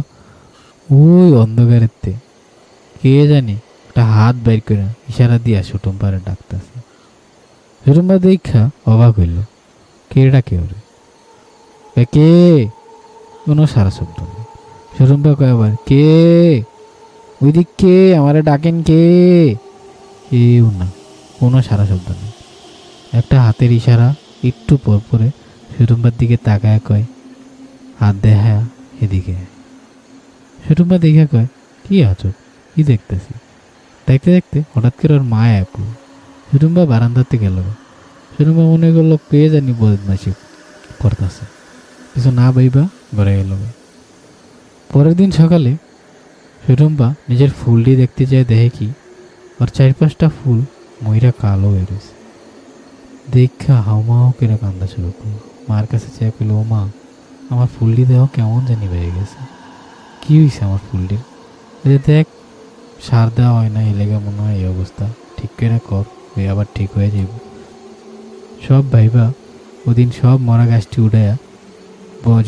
ওই অন্ধকারের কে জানি একটা হাত বাইর করে ইশারা দিয়া সুটম্পারে ডাকতেছে। সুটম্পা দেখা অবাক হইল, কে ডাকে ওরে? কে? কোনো সারা শব্দ নেই। সুটম্পা কয় আবার, কে? ওই দিক কে? আমারে ডাকেন কে? কেউ না, কোনো সারা শব্দ নেই। একটা হাতের ইশারা একটু পর পরে সুটম্পার দিকে তাকায় কয়, হাত দেখা এদিকে। সুটম্পা দেখে কয়, কি আছো? কি দেখতেছি? দেখতে দেখতে হঠাৎ করে ওর মা এক সুটম্পা বারান্দাতে গেল। সুটম্পা মনে করলো কে জানি বদমাইশি করতেছে, কিছু না ভাইবা ঘরে গেল। পরের দিন সকালে সুটম্পা নিজের ফুলটি দেখতে যায়, দেখে কি ওর 4-5টা ফুল ময়রা কালো হয়ে রয়েছে। দেখা হাউমাউ করে কান্দা শুরু করলো। মার কাছে চেয়ে পেল, ও মা, আমার ফুলটি দেহ কেমন জানি বেড়ে গেছে, কি হয়েছে আমার ফুলটির? দেখ, সার দেওয়া হয় না, এলাকা মনে হয় এই অবস্থা, ঠিক করে কর, ওই আবার ঠিক হয়ে যাব। সব ভাইবা ওদিন সব মরা গাছটি উঠাইয়া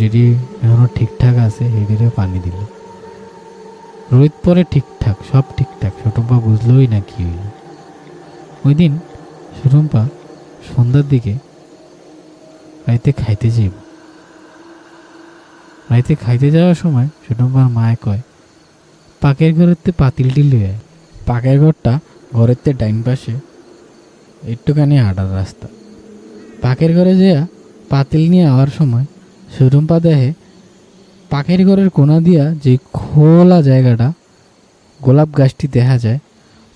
যেটি এখনো ঠিকঠাক আছে সেটিরে পানি দিল। রোদ পরে ঠিকঠাক, সব ঠিকঠাক। সুটম্পা বুঝলোই না কি হইল। ওই দিন সুটম্পা সন্ধ্যার দিকে রাইতে খাইতে যাওয়ার সময় সুটম্পার মায়ে কয়, পাকের ঘরেতে পাতিলটি লইয়া। পাকের ঘরটা ঘরেতে ডাইন পাশে একটুখানি হাঁটার রাস্তা। পাকের ঘরে যেয়া পাতিল নিয়ে আওয়ার সময় সুটম্পা দেখে পাকের ঘরের কোনা দিয়া যে খোলা জায়গাটা গোলাপ গাছটি দেখা যায়,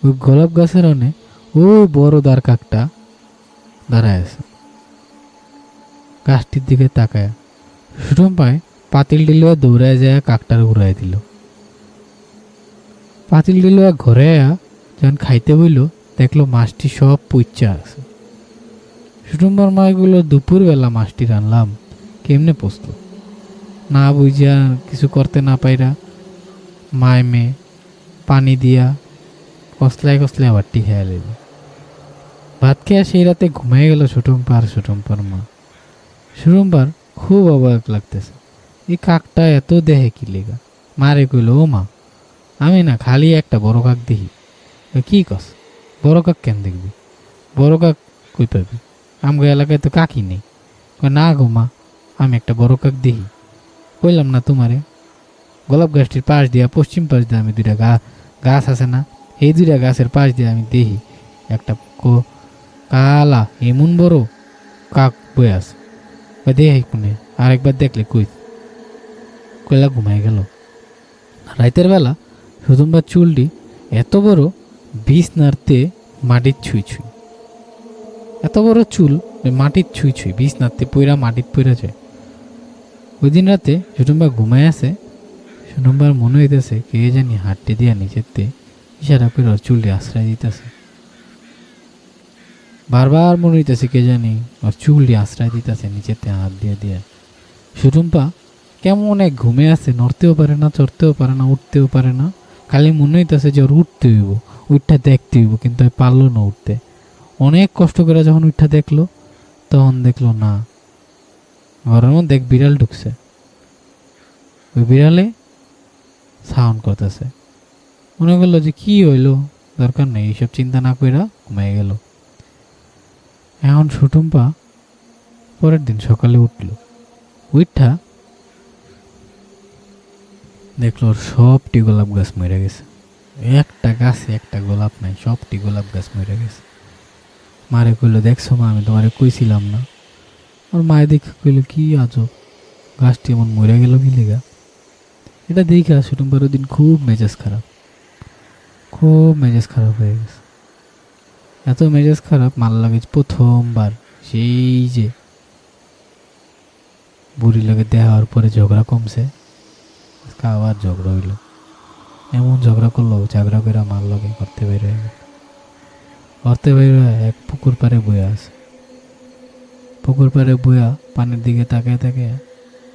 ওই গোলাপ গাছের অনে ওই বড় দাঁড় কাকটা দাঁড়ায় আছে। গাছটির দিকে তাকায় সুটম্পায় পাতিল ডিলুয়া দৌড়ায় যায় কাকটার ঘুরাই দিল। পাতিল ডিলুয়া ঘরে যখন খাইতে বইল, দেখলো মাছটি সব পুচ্চা আছে। সুটম্পার মা এগুলো দুপুরবেলা মাছটি রানলাম, কেমনে পচল? না বুঝিয়া কিছু করতে না পাইরা মায় মেয়ে পানি দিয়া কসলায় কসলায় আবার খেয়ে নিল। ভাত খেয়ে সেই রাতে ঘুমিয়ে গেল সুটম্পা আর সুটম্পার মা। সুটম্পার খুব অবাক লাগতেছে, এই কাকটা এত দেহে কি লেগা? মারে কইল, ও মা, আমি না খালি একটা বড় কাক দেখি। কি কস? বড় কাক কেন দেখবি? বড় কাক কই পাবি? আমগো এলাকায় তো কাকই নেই। না গো মা, আমি একটা বড় কাক দেখি। কইলাম না তোমারে, গোলাপ গাছটির পাশ দিয়া, পশ্চিম পাশ দিয়ে আমি দুইটা গাছ আছে না, এই দুইটা গাছের পাশ দিয়ে আমি দেখি একটা কালা এমন বড় কাক বয়ে আছে। দেখি কোনে, আরেকবার দেখলে কইলা ঘুমাই গেল। রাতের বেলা সুটম্পার চুলটি এত বড়, বিছনাতে মাটির ছুঁই ছুঁই। এত বড় চুল মাটির ছুঁই ছুঁই, বিছনাতে পইরা মাটির পইরা যায়। ওই দিন রাতে সুটম্পা ঘুমাই আছে। সুটম্পার মনে হইতেছে কে জানি হাতটি দিয়া নিচেতে ইশারা করে ওর চুলটি আশ্রয় দিতেছে। বারবার মনে হইতেছে কে জানি ওর চুলটি আশ্রয় দিতেছে নিচেতে হাত দিয়ে দিয়ে। সুটম্পা কেমন এক ঘুমে আছে, নড়তেও পারে না, চড়তেও পারে না, উঠতেও পারে না। খালি মনে হইতেছে যে ওর উঠতে হইব, উঠটা দেখতে হইব, কিন্তু পারলো না উঠতে। অনেক কষ্ট করে যখন উঠটা দেখলো, তখন দেখলো না, ঘরের মধ্যে এক বিড়াল ঢুকছে। ওই বিড়ালে সাউন্ড করতেছে। মনে করলো যে কি হইলো, দরকার নেই, এইসব চিন্তা না কইরা ঘুমাই গেল। এখন সুটম্পা পরের দিন সকালে উঠল। উঠা দেখলো ওর সবটি গোলাপ গাছ মরে গেছে। একটা গাছে একটা গোলাপ নাই, সবটি গোলাপ গাছ মরে গেছে। মারে কইলো, দেখছো মা, আমি তোমারে কইছিলাম না? আর মায়ের দেখে কইলো, কি আজব, গাছটি এমন মরে গেল কি লেগা? এটা দেখে সুটম্পার ওদিন খুব মেজাজ খারাপ হয়ে গেছে। এত মেজাজ খারাপ মাল লাগে প্রথমবার সেই যে বুড়ি লাগে দেওয়ার পরে ঝগড়া কমছে, আবার ঝগড়া হইল। এমন ঝগড়া করলো, ঝগড়া করে মাল লাগে করতে বের হয়ে গেল। করতে বের হয়ে এক পুকুর পাড়ে বইয়া আছে। পুকুর পাড়ে বইয়া পানির দিকে তাকায় তাকায়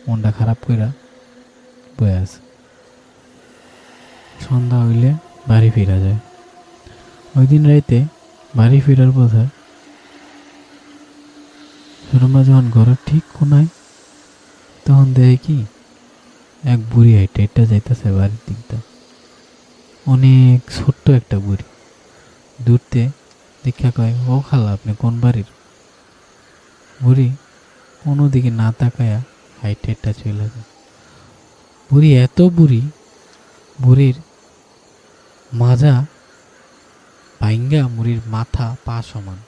মনটা খারাপ কইরা বইয়া আছে। সন্ধ্যা হইলে বাড়ি ফিরা যায়। ওই দিন রাইতে বাড়ি ফেরার পথে সুরমা যখন ঘরের ঠিক কোনায়, তখন দেখে কি এক বুড়ি হাইটে এটা যাইতেছে বাড়ির দিকটা। অনেক ছোট্ট একটা বুড়ি। দূরতে দীক্ষা কয়, ও খালা আপনি কোন বাড়ির? বুড়ি কোনো দিকে না তাকায়া হাইটে এটা চলে যায়। বুড়ি এত বুড়ি, বুড়ির মাজা ভাইঙ্গা বুড়ির মাথা পা সমান।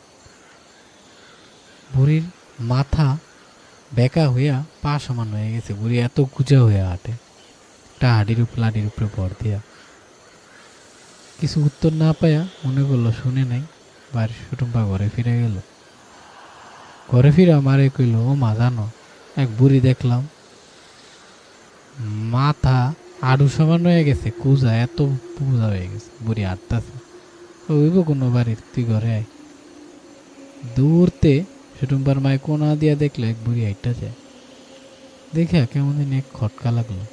বুড়ির মাথা বেকা হইয়া পা সমান হয়ে গেছে। বুড়ি এত কুচা হইয়া হাঁটে, একটা হাড়ির উপরে ভর দিয়া। কিছু উত্তর না পায়া মনে করলো শুনে নাই, বাড়ির সুটুম্পা ঘরে ফিরে গেল। ঘরে ফিরা মারে কইল, ও মা জানো, এক বুড়ি দেখলাম মাথা আড়ু সমান হয়ে গেছে, কুজা এত পূজা হয়ে গেছে, বুড়ি হাঁটতেছে। ওইব কোনো বাড়ির, তুই ঘরে আয়। দূরতে সুটুম্পার মায় কোনা দিয়া দেখলো এক বুড়ি হাইটটা যায়। দেখে কেমন দিন এক খটকা লাগলো।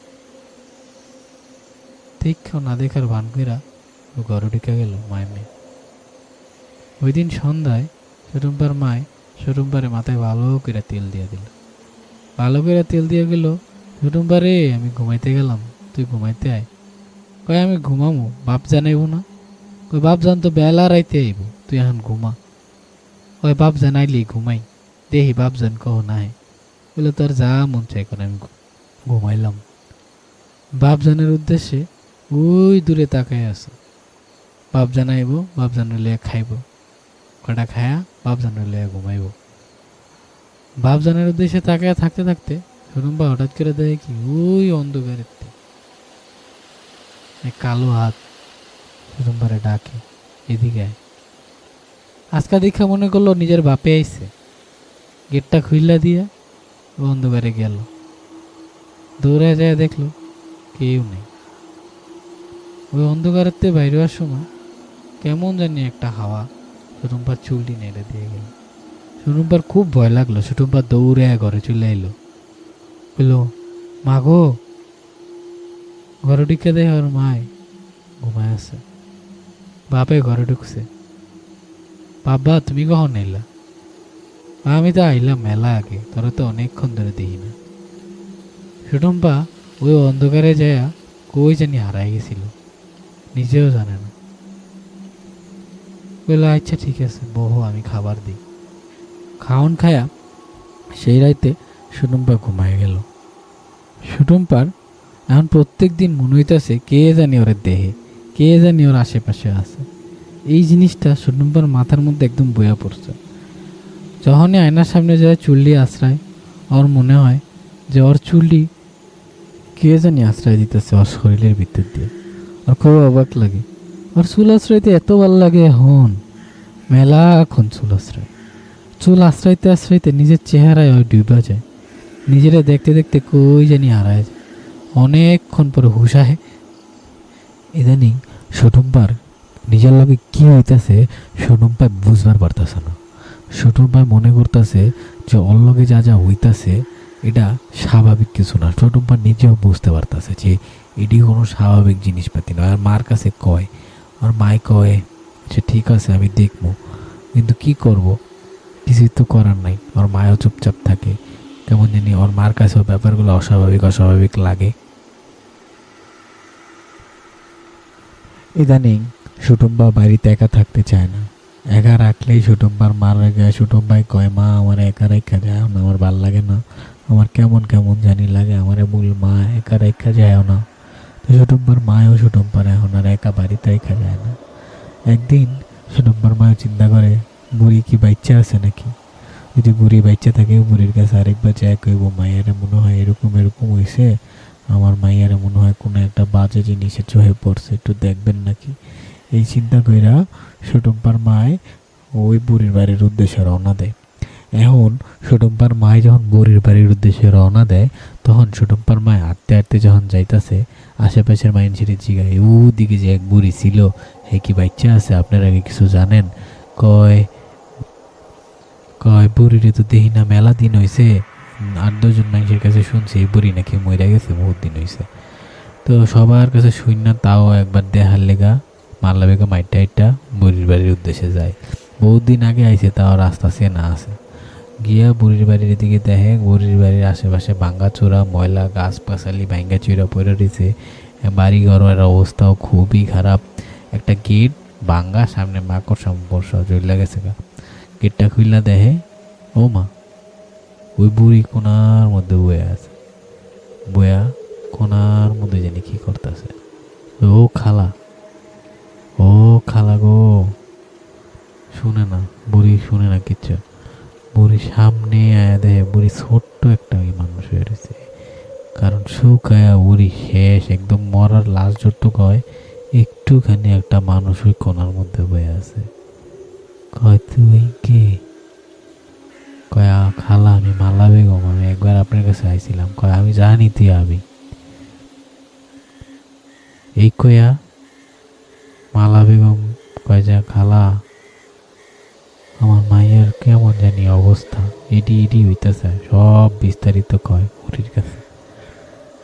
দেখো না দেখার ভান কইরা ও ঘরে ঢুকে গেল মায় মেয়ে। ওই দিন সন্ধ্যায় সুটুম্পার মায় সুটুম্পারে মাথায় ভালো করে তেল দিয়ে দিল। ভালো করে তেল দিয়ে গেল, সুটুম্পারে আমি ঘুমাইতে গেলাম, তুই ঘুমাইতে আয়। কয় আমি ঘুমামো, বাপ জানাইব না? কই বাপ জান তো বেলা রাইতে আইব, তুই এখন ঘুমা। কয় বাপ জানাইলি ঘুমাই, দেখি বাপ জান কহ নাই। বলে তোর যা মন চাই করে আমি ঘুমাইলাম। বাপ জানের উদ্দেশ্যে ওই দূরে তাকাই আছে। বাপ জানাইব, বাপ জানের লিয়া খাইব, কটা খায়া বাপ জানের লিয়া ঘুমাইব। বাপ জানের উদ্দেশ্যে তাকায় থাকতে থাকতে সুরম্বা হঠাৎ করে দেখে কি ওই অন্ধকারের কালো হাত সুরম্বারে ডাকে, এদিকে আয়। আজকা দেখা মনে করলো নিজের বাপে আইছে। গেটটা খুইলা দিয়া ও অন্ধকারে গেল। দৌড়ে যায় দেখলো কেউ নেই। ওই অন্ধকারেতে বাইরে হওয়ার সময় কেমন জানি একটা হাওয়া সুটুম্পার চুলটি নেড়ে দিয়ে গেল। সুটুম্পার খুব ভয় লাগলো। সুটুম্পা দৌড়ে ঘরে চলে এলো। বললো, মা গো। ঘরে ঢুকে দেয় ওর মায় ঘুমায় আছে। বাপে ঘরে ঢুকছে। বাবা তুমি কখন এলা? আমি তো আইলাম মেলা আগে, তোরা তো অনেকক্ষণ ধরে দেখি না। সুটুম্পা ওই অন্ধকারে যায়া কই জানি হারাই গেছিল, নিজেও জানে না। বললো আচ্ছা ঠিক আছে বহু, আমি খাবার দিই। খাওন খায়া সেই রাইতে সুটুম্পা ঘুমায় গেল। সুটুম্পার এখন প্রত্যেক দিন মনে হইতেছে কে জানি ওর দেহে, কে জানি ওর আশেপাশে আছে। এই জিনিসটা সুটুম্পার মাথার মধ্যে একদম বয়া পড়ছে। যখনই আয়নার সামনে যায় চুল্লি আশ্রয়, ওর মনে হয় যে ওর চুল্লি কে জানি আশ্রয় দিতেছে ওর শরীরের ভিতর দিয়ে। ওর খুব অবাক লাগে। ওর চুল আশ্রয়তে এত ভালো লাগে। এখন মেলাক্ষণ চুল আশ্রয়তে আশ্রয়তে নিজের চেহারায় ওই ডুবা যায়। নিজেরা দেখতে দেখতে কই জানি হারায় যায়। অনেকক্ষণ পরে হুশ আহে। ইদানিং সুটুম্পার নিজের লগে কি হইতেছে সুটুম্পায় বুঝবার পারতেছে না। সুটুম্পায় মনে করতেছে যে ওর লগে যা যা হইতাছে এটা স্বাভাবিক কিছু না। সুটুম্পা নিজেও বুঝতে পারতেছে যে এটি কোনো স্বাভাবিক জিনিসপাতি নয়। আর মার কাছে কয়, আর মায় কয় যে ঠিক আছে আমি দেখবো, কিন্তু কি করব, কিছুই তো করার নাই। ওর মায়ও চুপচাপ থাকে। কেমন জানি ওর মার কাছেও ব্যাপারগুলো অস্বাভাবিক অস্বাভাবিক লাগে। ইদানিং সুটুম্বা বাড়িতে একা থাকতে চায় না। একা রাখলেই সুটুম্বার মার গায়ে সুটুম্বাই কয়, মা আমার একা রেখা যায় না, আমার ভাল লাগে না, আমার কেমন কেমন জানি লাগে, আমার মূল মা একা রেখা যায় না। তো সুটুম্বার মায়ও সুটুম্বার এখন আর একা বাড়িতে রেখা যায় না। একদিন সুটুম্বার মায়ও চিন্তা করে বুড়ি কি বাচ্চা আছে নাকি। যদি বুড়ি বাচ্চা থাকে বুড়ির কাছে আরেকবার যায় কইব, মাইয়ারে মনে হয় এরকম এরকম হয়েছে, আমার মাইয়ারে মনে হয় কোনো একটা বাজে জিনিসের চোখে পড়ছে, একটু দেখবেন নাকি। এই চিন্তা কইরা সুটুম্পার মায় ওই বুড়ির বাড়ির উদ্দেশ্যে রওনা দেয়। এখন সুটুম্পার মায় যখন বুড়ির বাড়ির উদ্দেশ্যে রওনা দেয়, তখন সুটুম্পার মায় হাঁটতে হাঁটতে যখন যাইতাছে, আশেপাশের মানুষের জিগায় ওদিকে যে এক বুড়ি ছিল হে কি বাচ্চা আছে, আপনারা আগে কিছু জানেন? কয় কয় বুড়িরে তো দেখি না, মেলা দিন হয়েছে, 8-10 জন মানুষের কাছে শুনছি এই বুড়ি নাকি মরে গেছে, বহুত দিন হয়েছে। তো সবার কাছে শুন না, তাও একবার দেখার লেগা মাল্লা বেগম আইটা বুড়ির বাড়ির উদ্দেশ্যে যায়। বহুত দিন আগে আইছে, তাও রাস্তা চেনা আছে। গিয়া বুড়ির বাড়ির দিকে দেখে, বুড়ির বাড়ির আশেপাশে ভাঙ্গা চোরা ময়লা গাছ পাশালি ভাঙ্গা চুরা পড়ে রয়েছে। বাড়ি ঘরের অবস্থাও খুবই খারাপ। একটা গেট ভাঙ্গা, সামনে মাকড়সা বর্ষা চলে গেছে গা। গেটটা খুললা দেখে, ও মা, ওই বুড়ি কোনার মধ্যে বয়ে আছে। বয়া কোনার মধ্যে জানি কি করতেছে। ও খালা, ও খালা গো, শুনে না বুড়ি, শুনে না কিচ্ছু। বুড়ি সামনে আয়া দেয়, বুড়ি ছোট্ট একটা ওই মানুষ হয়ে রয়েছে। কারণ শুকায়া বুড়ি শেষ, একদম মরার লাশ যতটুক হয়, একটুখানি একটা মানুষ ওই কোনার মধ্যে বয়ে আছে। কয় তুই কে? কয় খালা, আমি মালা বেগম, আমি একবার আপনার কাছে আইছিলাম। কয় আমি জানি তুই আবি। এই কয়া মালা বেগম কয় যা খালা, আমার মায়ের কেমন জানি অবস্থা, এডি এডি হইতেছে, সব বিস্তারিত কয় হরির কাছে।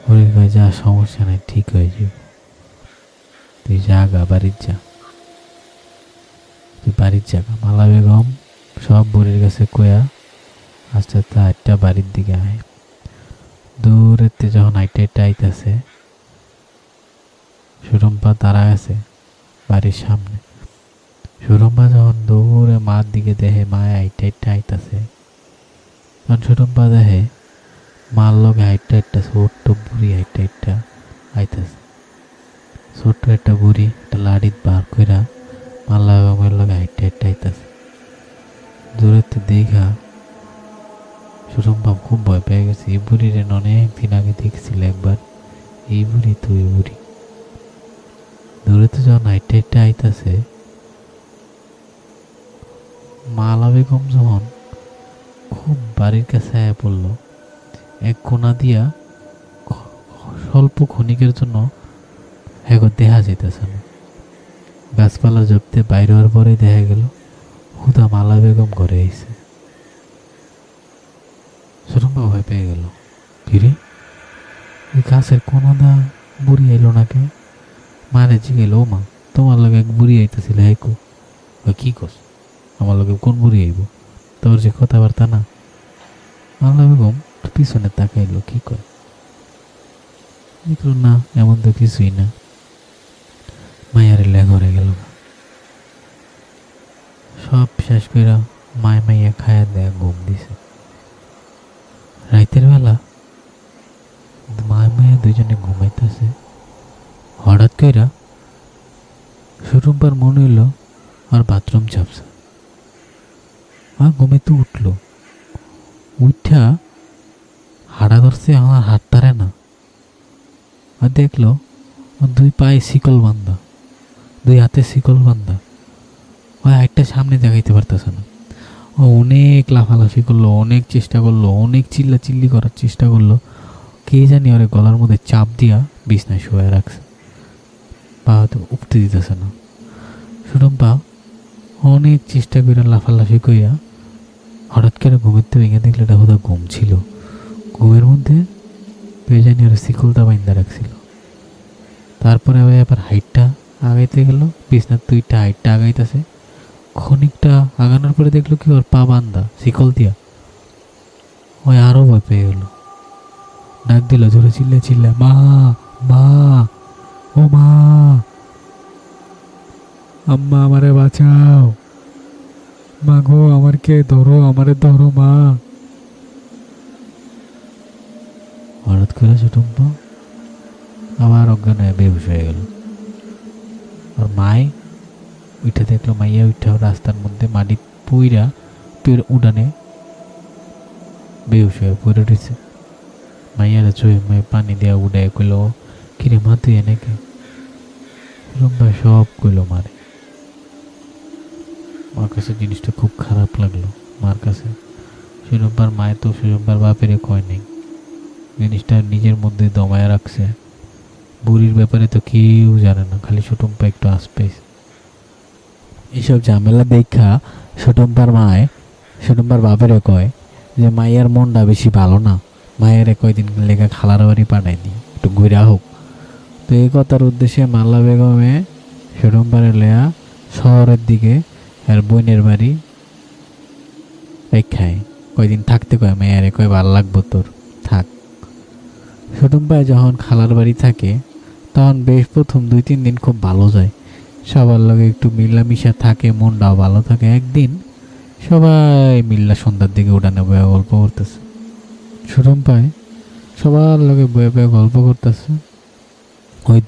হরি কয় যা, সমস্যা নাই, ঠিক হয়ে যাব, তুই জাগা বাড়ির যা, তুই বাড়ির জাগা। মালা বেগম সব বুড়ির কাছে কয়া আস্তে আস্তে হাইটটা বাড়ির দিকে আয়। দূরেতে যখন হাইটে হাইটে আইতেছে, সুরম্পা দাঁড়া গেছে বাড়ির সামনে। সুরম্পা যখন দৌড়ে মার দিকে দেখে মায় হাইটে হাইটে আইতাছে, তখন সুরম্পা দেখে মার লগে হাইটটা একটা ছোট্ট বুড়ি হাইটটা হাইটটা আইতাছে। ছোট্ট একটা বুড়ি একটা লাড়িত বার কইরা মাল্লা বেগমের লগে হাইটটা হাইটটা আইতাছে। দূরেতে দেখা সুরম্পা খুব ভয় পেয়ে গেছে। এই বুড়ির অনেক দিন আগে দেখছিল একবার, এই বুড়ি তো এই বুড়ি। দূরেতে যখন হাইটটা হাইটটা আইতাছে, মালা বেগম যখন খুব বাড়ির কাছে আয়া পড়ল, এক কোনা দিয়া স্বল্প ক্ষণিকের জন্য এখন দেখা যেতেছে না। গাছপালা জপতে বাইরে হওয়ার পরে দেখা গেল হুদা মালা বেগম ঘরে আইছে। সুরম্পা ভয় পেয়ে গেল, ফিরে ওই গাছের কোনা দা বুড়ি আইলো না কে? মারে জিগেল, ও মা, তোমার লগে এক বুড়ি আইতেছিল, হাইকো। কি কস? আমার লগে কোন বুড়ি আইব? তোর যে কথাবার্তা না। মালা বেগম পিছনে তাকাইলো, কি কয়? দেখলো না, এমন তো কিছুই না। মায়ার এলে ঘরে গেল, সব শেষ করে মায় মাইয়া খায়া দেয়া ঘুম দিছে। রাতের বেলা মায় মায়া দুজনে ঘুমাইতেছে, হঠাৎ করে সুরম্পার মনে হইল আর বাথরুম চাপছে। মা ঘুমাইতে উঠলো, উঠা হাড়া ধরছে, আমার হাত তারে না। আর দেখলো দুই পায়ে শিকল বান্ধা, দুই হাতে শিকল বান্ধা। ওই হাইটটা সামনে দেখাইতে পারতেছে না। ও অনেক লাফালাফি করলো, অনেক চেষ্টা করলো, অনেক চিল্লা চিল্লি করার চেষ্টা করলো। কে জানি ওরে গলার মধ্যে চাপ দিয়া বিছনায় শুয়ে রাখছে, পা হয়তো উঠতে দিতেছে না। সুরম্পা অনেক চেষ্টা করে লাফালাফি করিয়া হঠাৎ করে ঘুমের তো ভেঙে দেখলে এটা বোধহয় ঘুম ছিল। ঘুমের মধ্যে কে জানি ওরা শিকলটা বাইন্দা রাখছিল। তারপরে আবার হাইটটা আগাইতে গেল, বিছনার দুইটা হাইটটা আগাইতেছে। ক্ষণিকটা আগানোর পরে দেখলো কি ওর পা বান্ধা শিকল দিয়া। ওই আরো ভয় পেয়ে গেল, ডাক দিল জোরে চিল্লে চিল্লে, মা, মা, ও মা, আম্মা আমারে বাঁচাও, মা গো আমার কে ধরো, আমারে ধরো মা। হঠাৎ করে সুটম্পা আবার অজ্ঞান হয়ে বেহুশ হয়ে গেল। আর মায় উঠে দেখলো মাইয়া উঠে রাস্তার মধ্যে মাটি পুইরা উড়ানে বেহুশ হয়ে পড়ে উঠেছে। মাইয়ারা চোখে পানি দেওয়া উড়ায় কইল, কিরে মা তুই এনেকে? সুরম্পা সব কইল মারে। মার কাছে জিনিসটা খুব খারাপ লাগলো। মার কাছে সুরম্পার মায়ের তো সুরম্পার বাপেরে কয় নেই, জিনিসটা নিজের মধ্যে দমায় রাখছে। বুড়ির ব্যাপারে তো কেউ জানে না, খালি সুটম্পা একটু আশ পেয়েছে। এইসব ঝামেলা দেখা সুটম্পার মায় সুটম্পার বাপেরে কয় যে মাইয়ার মনটা বেশি ভালো না, মায়ের কয়দিন লেখা খালার বাড়ি পাঠাই দিই, একটু ঘুরে হোক। তো এই কথার উদ্দেশ্যে মাল্লা বেগমে সুটম্পারে লেয়া শহরের দিকে আর বোনের বাড়ি রেখায় কয়দিন থাকতে কয় মেয়ারে কয় ভাল লাগবো তোর, থাক। সুটুম্পায় যখন খালার বাড়ি থাকে তখন বেশ প্রথম 2-3 দিন খুব ভালো যায়, সবার লগে একটু মিলামিশা থাকে, মনটাও ভালো থাকে। একদিন সবাই মিল্লা সন্ধ্যার দিকে উঠানে বয়ে গল্প করতেছে। সুটুম্পায় সবার লগে বয়ে বয়ে গল্প করতেছে। ওই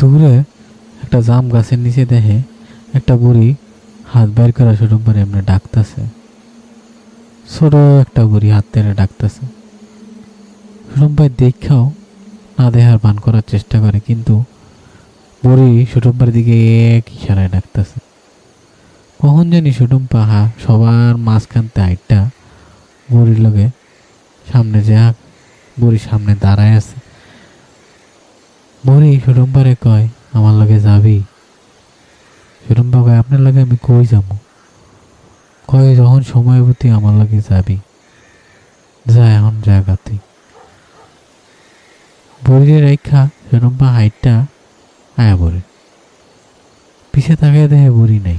দূরে একটা জাম গাছের নিচে দেখে একটা বুড়ি হাত বাইর করা সুটুম্পার এমনি ডাকতেছে। ছোট একটা বুড়ি হাত তেরে ডাকতেছে। সুটুম্পাই দেখাও না দেখার ভান করার চেষ্টা করে, কিন্তু বুড়ি সুটুম্পার দিকে এক ইশারায় ডাকতেছে। কখন জানি সুটুম্পা সবার মাঝখানতে হাইটটা বুড়ির লগে সামনে যা, বুড়ির সামনে দাঁড়ায় আছে। বুড়ি সুটুম্পারে কয়, আমার লগে যাবি? সুটুম্পা কয়, আপনার লগে আমি কই যাবো? কয়, যখন সময় প্রতি আমার লগে যাবি, যা এখন জায়গাতে। বুড়ির রেখা সুটুম্পা হাইটটা আয়া পড়ে, পিছে তাকায় দেখে বুড়ি নাই।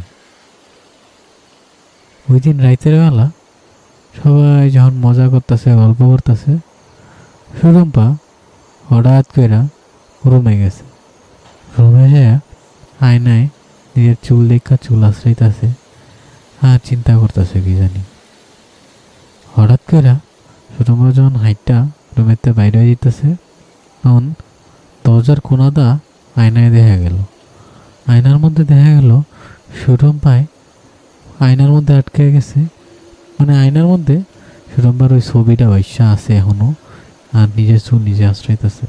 ওই দিন রাইতের বেলা সবাই যখন মজা করতেছে, গল্প করতেছে, সুটুম্পা হঠাৎ করে রুমে গেছে। রুমে যায় আয়নায় নিজের চুল দেখা চুল আশ্রাইতেছে আর চিন্তা করতেছে কি জানি। হঠাৎ করে সুটুম্পা যখন হাইটটা রুমেতে বাইরে হয়ে যেতেছে, তখন দরজার কোনাদা আয়নায় দেখা গেল। আয়নার মধ্যে দেখা গেল সুটুম্পায় আয়নার মধ্যে আটকে গেছে। মানে আয়নার মধ্যে সুটুম্পার ওই ছবিটা বৈশা আছে এখনো, আর নিজের চুল নিজে আশ্রইতেছে।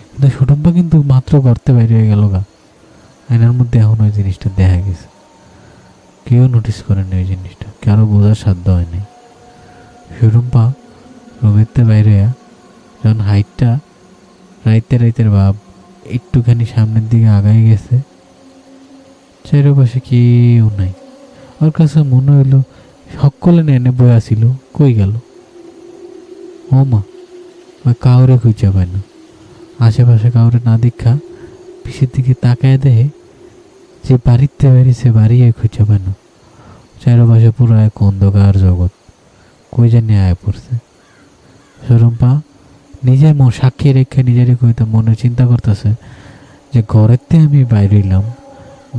কিন্তু সুটুম্পা কিন্তু মাত্র গর্তে বাইরে হয়ে গেল গা, আয়নার মধ্যে এখন ওই জিনিসটা দেখা গেছে। কেউ নোটিস করেনি ওই জিনিসটা, কারো বোঝার সাধ্য হয়নি। সুটুম্পা রুমেতে বাইরে যখন হাইটটা রাইতের ভাব একটুখানি সামনের দিকে আগাই গেছে, চারপাশে কেউ নাই। ওর কাছে মনে হইলো সকলে নেনে বয়ে আসিল, কই গেল? ও মা, ওই কাউরে খুঁজে পায় না। আশেপাশে কাউরে না দেখা পিছের দিকে তাকায় দেহে যে বাড়িতে বেরিয়েছে, বাড়ি খুঁজে পায় না। চারপাশে পুরো এক অন্ধকার জগৎ, কই জানি আয় পড়ছে। সুটুম্পা নিজের সাক্ষী রেখে নিজের কইতে মনে চিন্তা করতেছে যে ঘরেতে আমি বাইরে এলাম,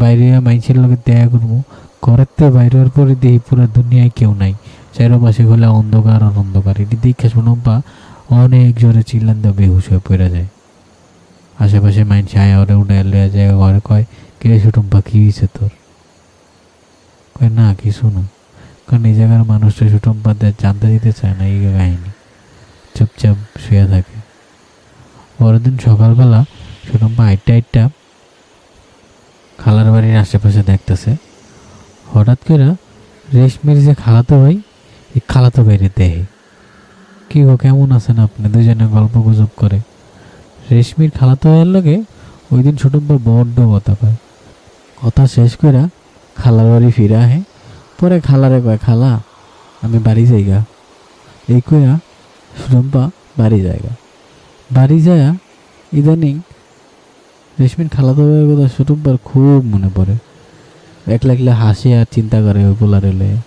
বাইরে মাইছের লোকের দেখা করবো, ঘরেতে বাইরে হওয়ার পরে দেখি পুরো দুনিয়ায় কেউ নাই, চারপাশে হলে অন্ধকার আর অন্ধকার। এটি দেখে সুটুম্পা অনেক জোরে চিল্লান দিয়ে বেহুশ হয়ে পড়ে যায়। আশেপাশে মাইন ছায়া ওরে উঠে লয়ে যায়। ঘরে কয়, কে সুটুম্পা, কি হয়েছে তোর? কয়, না কিছু না। কারণ এই জায়গার মানুষটা সুটুম্পা জানতে দিতে চায় না এই কাহিনী, চুপচাপ শুয়ে থাকে। পরের দিন সকালবেলা সুটুম্পা আইটটা খালার বাড়ির আশেপাশে দেখতেছে। হঠাৎ করে রেশমির যে খালাতো ভাই, এই খালাতো ভাইরে দেহে। কি গো, কেমন আছেন আপনি? দুজনে গল্প গুজব করে। রেশমির খালাতো ভাইয়ের লগে ওই দিন সুটুম্পা বড্ড কথা পায়। কথা শেষ করে খালার বাড়ি ফিরে আহে। পরে খালারে কয়, খালা আমি বাড়ি যাইগা। এই কয়া সুটুম্পা বাড়ি জায়গা। বাড়ি যায় ইদানিং রেশমির খালাতো ভাইয়ের কথা সুটুম্পার খুব মনে পড়ে। একলা একলা হাসি আর চিন্তা করে ওই পোলারে লয়ে।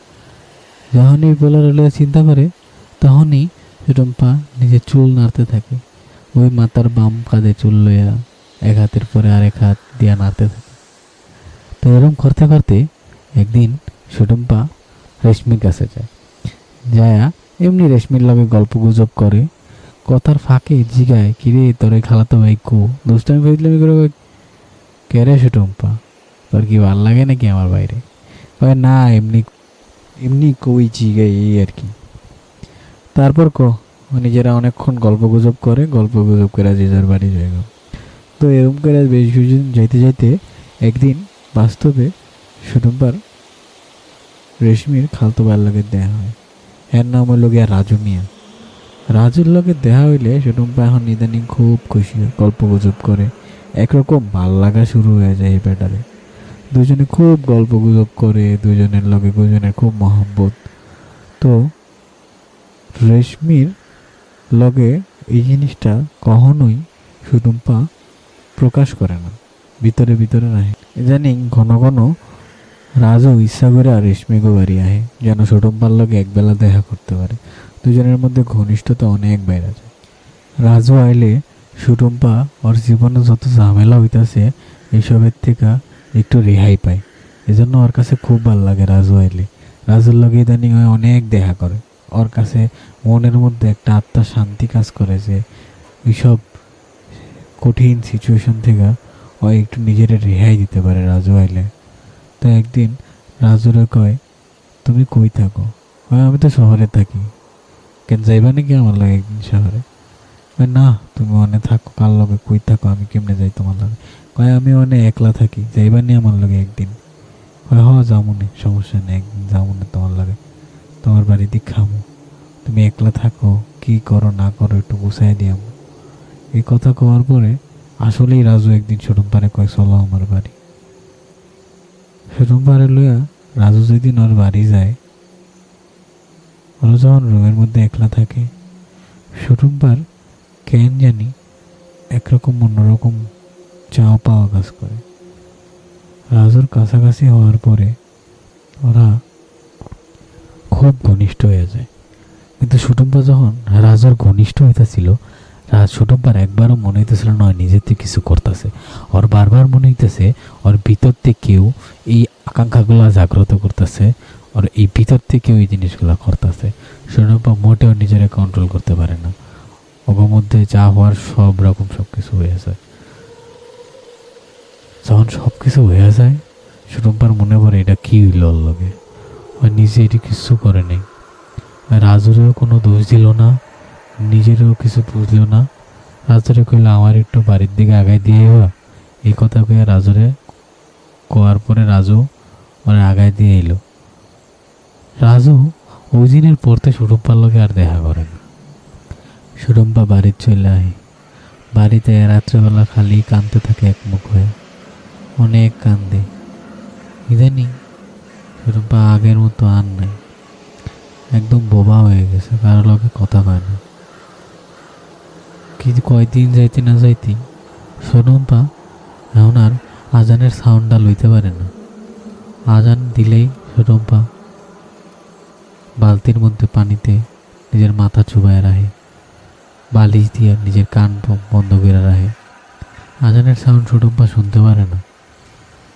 যখনই পোলারে লয়ে চিন্তা করে তখনই সুটুম্পা নিজের চুল নাড়তে থাকে। ওই মাথার বাম কাঁধে চুল লইয়া এক হাতের পরে আরেক হাত দিয়া নাড়তে থাকে। তো এরকম করতে করতে একদিন সুটুম্পা রেশমির কাছে যায় এমনি রেশমির লগে গল্প গুজব করে। কথার ফাঁকে জিগায়, কিরে তোর এই খালাতো ভাই কো? দুষ্টামি ফেজলামি করে, কেরে সুটুম্পা, তোর কি ভাল লাগে নাকি আমার বাইরে? কয়, না এমনি এমনি কই জিগাই এই আর কি। তারপর নিজেরা অনেকক্ষণ গল্প গুজব করে, গল্প গুজব করে যে যার বাড়ি হয়ে গেল। তো এরকম করে বেশ কিছুদিন যাইতে যাইতে একদিন বাস্তবে সুটুম্পার রেশমির খালতো ভাইয়ের লগে দেখা হয়। এর নাম হইল গিয়া রাজু মিয়া। রাজুর লগে দেখা হইলে সুটুম্পা এখন ইদানিং খুব খুশি হয়, গল্প গুজব করে। একরকম ভাল লাগা শুরু হয়ে যায় এই ব্যাটারে। দুজনে খুব গল্প গুজব করে, দুজনের লগে দুজনের খুব মহব্বত। তো রেশমির লগে এই জিনিসটা কখনোই সুটুম্পা প্রকাশ করে না, ভিতরে ভিতরে রাখে। ইদানিং ঘন ঘন রাজু ইচ্ছা করে আর রেশমিকে বাড়ি আহে যেন ছোটম্পার লগে একবেলা দেখা করতে পারে। দুজনের মধ্যে ঘনিষ্ঠতা অনেক বেড়ে যায়। রাজু আইলে সুটম্পা ওর জীবনে যত ঝামেলা হইতাছে এইসবের থেকে একটু রেহাই পায়। এজন্য ওর কাছে খুব ভালো লাগে রাজু আইলে। রাজুর লগে ইদানিং অনেক দেখা করে। ওর কাছে মনের মধ্যে একটা আত্মার শান্তি কাজ করে যে এইসব কঠিন সিচুয়েশন থেকে ও একটু নিজের রেহাই দিতে পারে রাজু আইলে। তো একদিন রাজুরে কয়, তুমি কই থাকো? কয়, আমি তো শহরে থাকি। কেন যাইবা নাকি আমার লাগে একদিন শহরে? কয়, না, তুমি অনে থাকো, কার লগে কই থাকো, আমি কেমনে যাই তোমার লগে? কয়, আমি অনে একলা থাকি, যাইবা নি আমার লগে একদিন? কয়, হ যামুনি, সমস্যা নেই, একদিন যামুনি তোমার লগে, তোমার বাড়িতে খামো। তুমি একলা থাকো, কি করো না করো একটু গুছাই দিয়াম। এই কথা কওয়ার পরে আসলেই রাজু একদিন সুরম্পারে কয়, চলো আমার বাড়ি। সুরম্পারে লইয়া রাজু যেদিন ওর বাড়ি যায়, ওরা যখন রুমের মধ্যে একলা থাকে, সুরম্পার কেন জানি একরকম অন্যরকম চাও পাওয়া কাজ করে। রাজুর কাছাকাছি হওয়ার পরে ওরা খুব ঘনিষ্ঠ হয়ে যায়। কিন্তু সুটম্পা যখন রাজুর ঘনিষ্ঠ হইতেছিল, সুটম্পার একবারও মনে হইতেছিল নয় নিজের থেকে কিছু করতেছে। ওর বারবার মনে হইতেছে ওর ভিতর থেকে কেউ এই আকাঙ্ক্ষাগুলো জাগ্রত করতেছে, ওর এই ভিতর থেকে ওই জিনিসগুলো করতেছে। সুটম্পা মোটেও নিজেরা কন্ট্রোল করতে পারে না। ওর মধ্যে যা হওয়ার সব রকম সব কিছু হয়ে যায়। যখন সব কিছু হয়ে যায়, সুটম্পার মনে পড়ে এটা কি হইল ওর লগে। ও নিজে এটি কিছু করে নেই। রাজুরেও কোনো দোষ দিল না, নিজেরও কিছু বুঝলো না। রাজুরে কইল, আমার একটু বাড়ির দিকে আগায় দিয়ে এই কথা কইয়া রাজুরে কোয়ার পরে রাজু মানে আগায় দিয়ে এলো। রাজু ওই দিনের পড়তে সুটম্পার লগে আর দেখা করে না। সুটম্পা বাড়ির চলে আয়। বাড়িতে রাত্রেবেলা খালি কাঁদতে থাকে একমুখ হয়ে, অনেক কান্দে। ইদানিং সুটম্পা আগের মতো আর নাই, একদম বোবা হয়ে গেছে, কারো লোকে কথা কয় না। কি কয়দিন যাইতে না যাইতে সুটম্পা এখন আর আজানের সাউন্ডটা লইতে পারে না। আজান দিলেই সুটম্পা বালতির মধ্যে পানিতে নিজের মাথা চুবায় রাখে, বালিশ দিয়ে নিজের কান বন্ধ করে রাখে। আজানের সাউন্ড সুটম্পা শুনতে পারে না।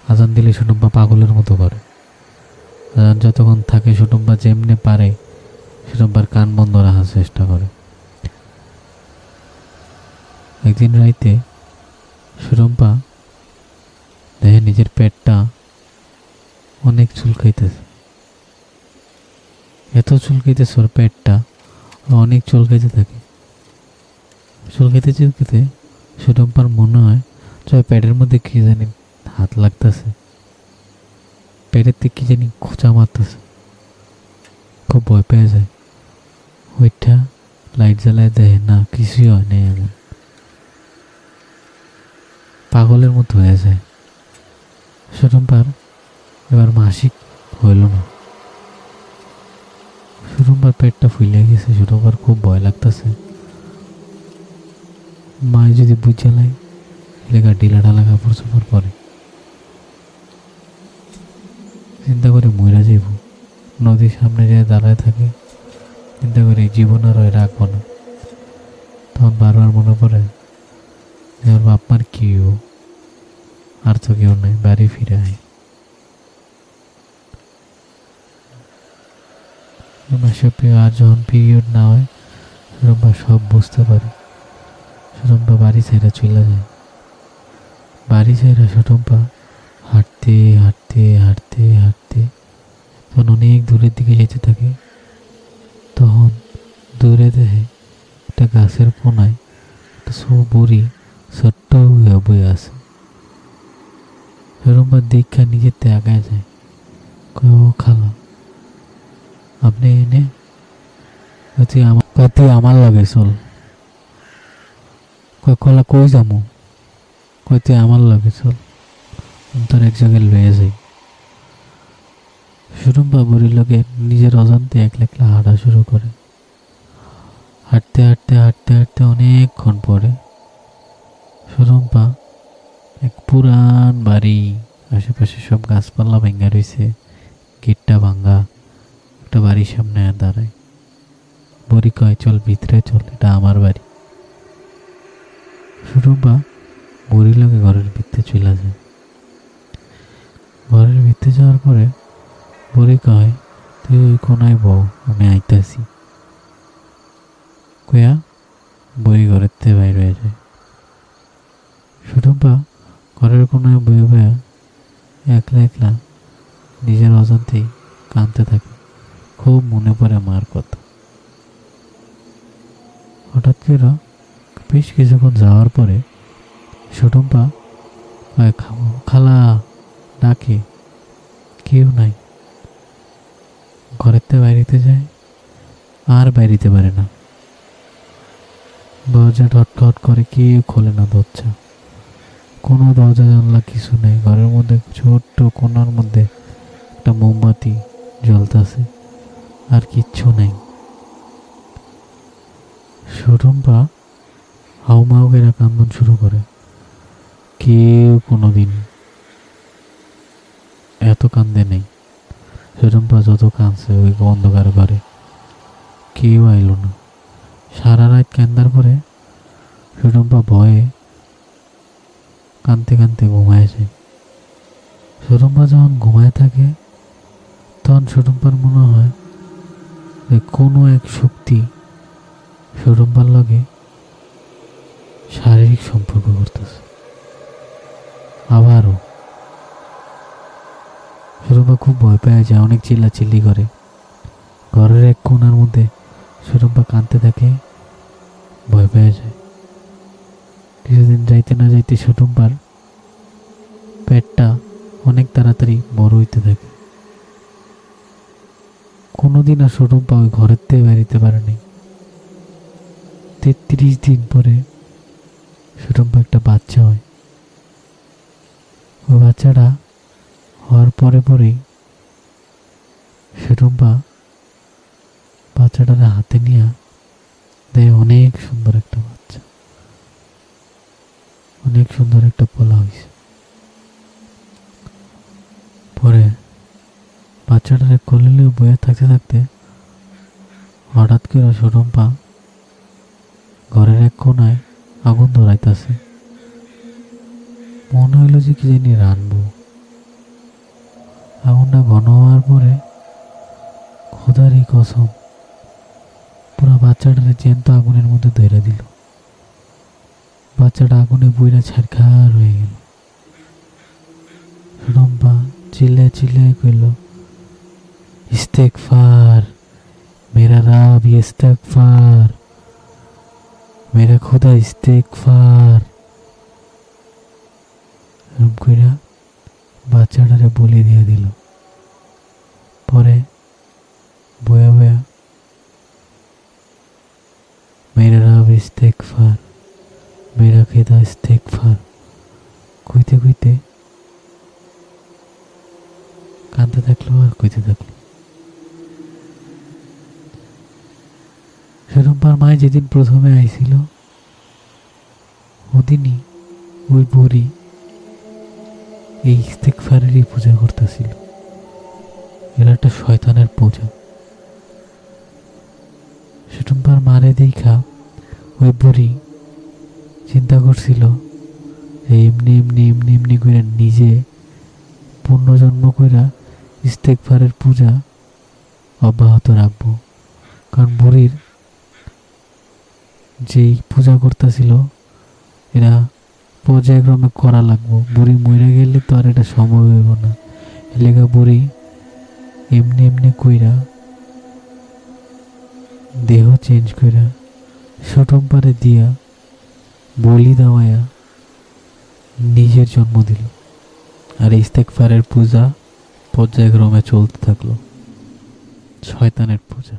আজান দিলে সুটম্পা পাগলের মতো করে। আজান যতক্ষণ থাকে সুটম্পা যেমনে পারে সুটম্পার কান বন্ধ রাখার চেষ্টা করে। একদিন রাইতে সুটম্পা দেখে নিজের পেটটা অনেক চুলকাইতেছে। এত চুলকাইতেছে ওর পেটটা, অনেক চুলকাইতে থাকে। চুলকাইতে চুলকাইতে সুটম্পার মনে হয় পেটের মধ্যে কি জানি হাত লাগতেছে, পেটের থেকে কি জানি খোঁচা মারতেছে। খুব ভয় পেয়ে যায়। ওইটা লাইট জ্বালায় দেয়, না কিছুই হয় নাই, এমন পাগলের মতো হয়ে যায়। সুটম্পার এবার মাসিক হইল না। সুটম্পার পেটটা ফুলে গেছে। সুটম্পার খুব ভয় লাগতেছে। মায় যদি বুঝে লাই লেখা ঢিলা ঢালা কাপড় চোপড় পরে, চিন্তা করে মইরা যাইব। নদীর সামনে যায় দাঁড়ায় থাকে, চিন্তা করে জীবন আর রাখবো না। তখন বারবার মনে পড়ে যে ওর বাপ মার কেউ আর তো কেউ নেই, বাড়ি ফিরে আয়। মাসে আর যখন পিরিয়ড না হয় সুরম্পা সব বুঝতে পারে। সুরম্পা বাড়ি ছেড়ে চলে যায়। বাড়ি ছেড়ে সুরম্পা হাঁটতে হাঁটতে হাঁটতে হাঁটতে যখন অনেক দূরের দিকে যেতে থাকে, তখন দূরে দেখে একটা গাছের কোনায় একটা বুড়ি ছোট্ট হয়ে বয়ে আছে। সুরম্পা দীক্ষা নিজের তে আগায় যায়। ও খালা, আপনি এনে তুই আমার লাগে চল। কলা কই যামু? তুই আমার লাগে চল, তোর এক জায়গায় লয়ে যাই। সুরম্পা বুড়ির লগে নিজের অজান্তে একলা একলা হাঁটা শুরু করে। হাঁটতে হাঁটতে হাঁটতে হাঁটতে অনেকক্ষণ পরে সুরম্পা এক পুরান বাড়ি আশেপাশে সব গাছপালা ভেঙে রয়েছে, গেটটা ভাঙ্গা। একটা বাড়ির সামনে দাঁড়ায়। বুড়ি কয়, চল ভিতরে চল, এটা আমার বাড়ি। সুরম্পা বুড়ির লোকে ঘরের ভিতরে চলে যায়। ঘরের ভিতরে যাওয়ার পরে বুড়ি কয়, তুই ওই কোনায় বউ, আমি আইতাছি। কয়া বুড়ি ঘরের থেকে বাইর হয়ে যায়। সুরম্পা ঘরের কোনায় বয়ে বয়ে একলা একলা নিজের অজান্তেই কাঁদতে থাকে। খুব মনে পড়ে মার কথা। হঠাৎ করে বেশ কিছুক্ষণ যাওয়ার পরে সুরম্পা কয়, খাবো খালা ডাকে, কেউ নাই। ঘরের থেকে বাইরেতে যায়, আর বাইরিতে পারে না। দরজা ঠটখট করে, কেউ খোলে না দরজা। কোনো দরজা জানলা কিছু নেই। ঘরের মধ্যে ছোট্ট কোনার মধ্যে একটা মোমবাতি জ্বলতেছে, আর কিচ্ছু নেই। সুরম্পা হাউমাউ করে কান্দন শুরু করে। কেউ কোনোদিন এত কান্দে নেই। সুরম্পা যত কাঁদছে ওই অন্ধকার ঘরে, কেউ আইল না। সারা রাত কান্দার পরে সুরম্পা ভয়ে কাঁদতে কাঁদতে ঘুমায় যায়। সুরম্পা যখন ঘুমায় থাকে তখন সুরম্পার মনে হয় যে কোনো এক শক্তি সুরম্পার লগে শারীরিক সম্পর্ক করতেছে। আবারও সুরম্পা খুব ভয় পেয়ে যায়, অনেক চিল্লাচিল্লি করে। ঘরের এক কোণার মধ্যে সুরম্পা কাঁদতে থাকে, ভয় পেয়ে যায়। কিছুদিন যাইতে না যাইতে সুরম্পার পেটটা অনেক তাড়াতাড়ি বড় হইতে থাকে। কোনোদিন আর সুরম্পা ওই ঘরের থেকে বেরিতে পারেনি। 33 দিন পরে সুরম্পা একটা বাচ্চা হয়। ওই বাচ্চাটা হওয়ার পরে পরেই সুরম্পা বাচ্চাটার হাতে নিয়ে দেয় অনেক সুন্দর একটা বাচ্চা, অনেক সুন্দর একটা পোলা হয়েছে। পরে বাচ্চাটারে কোলে বয়ে থাকতে থাকতে হঠাৎ করে সুরম্পা ঘরের এক কোনায় আগুন ধরাইতেছে। মনে হইল যে কি জানি রানবো। আগুনটা ঘন হওয়ার পরে খোদারই কসম পুরো বাচ্চাটারে জ্যান্ত আগুনের মধ্যে ধরে দিল। বাচ্চাটা আগুনে পুইরা ছারখার হয়ে গেল। সুরম্পা চিল্লায় চিল্লায় কইল, ইস্তেগফার, মেরা রাব ইস্তেগফার, মেরা খুদা ইস্তেগফার। এরকম কইরা বাচ্চাটারে বলি দিয়ে দিল। পরে বয়া বয়া মেরা রাব ইস্তেগফার, মেরা খুদা ইস্তেগফার কইতে কইতে কাঁদতে থাকলো আর কইতে থাকলো। সুরম্পার মায় যেদিন প্রথমে আইছিল ওদিনই ওই বুড়ি এই ইস্তেগফারেরই পূজা করতেছিল। এরা একটা শয়তানের পূজা। সুরম্পার মারে দেখা ওই বুড়ি চিন্তা করছিল যে এমনি এমনি এমনি এমনি করে নিজে পুনর্জন্ম কইরা ইস্তেগফারের পূজা অব্যাহত রাখবো। কারণ বুড়ির যেই পূজা করতেছিল এরা পর্যায়ক্রমে করা লাগবো। বুড়ি মরে গেলে তো আর এটা সম্ভব হইব না। এলাকা বুড়ি এমনি এমনি কইরা দেহ চেঞ্জ কইরা সুরম্পারে দিয়া বলি দেওয়ায়া নিজের জন্ম দিল। আর ইস্তেগফারের পূজা পর্যায়ক্রমে চলতে থাকলো, শয়তানের পূজা।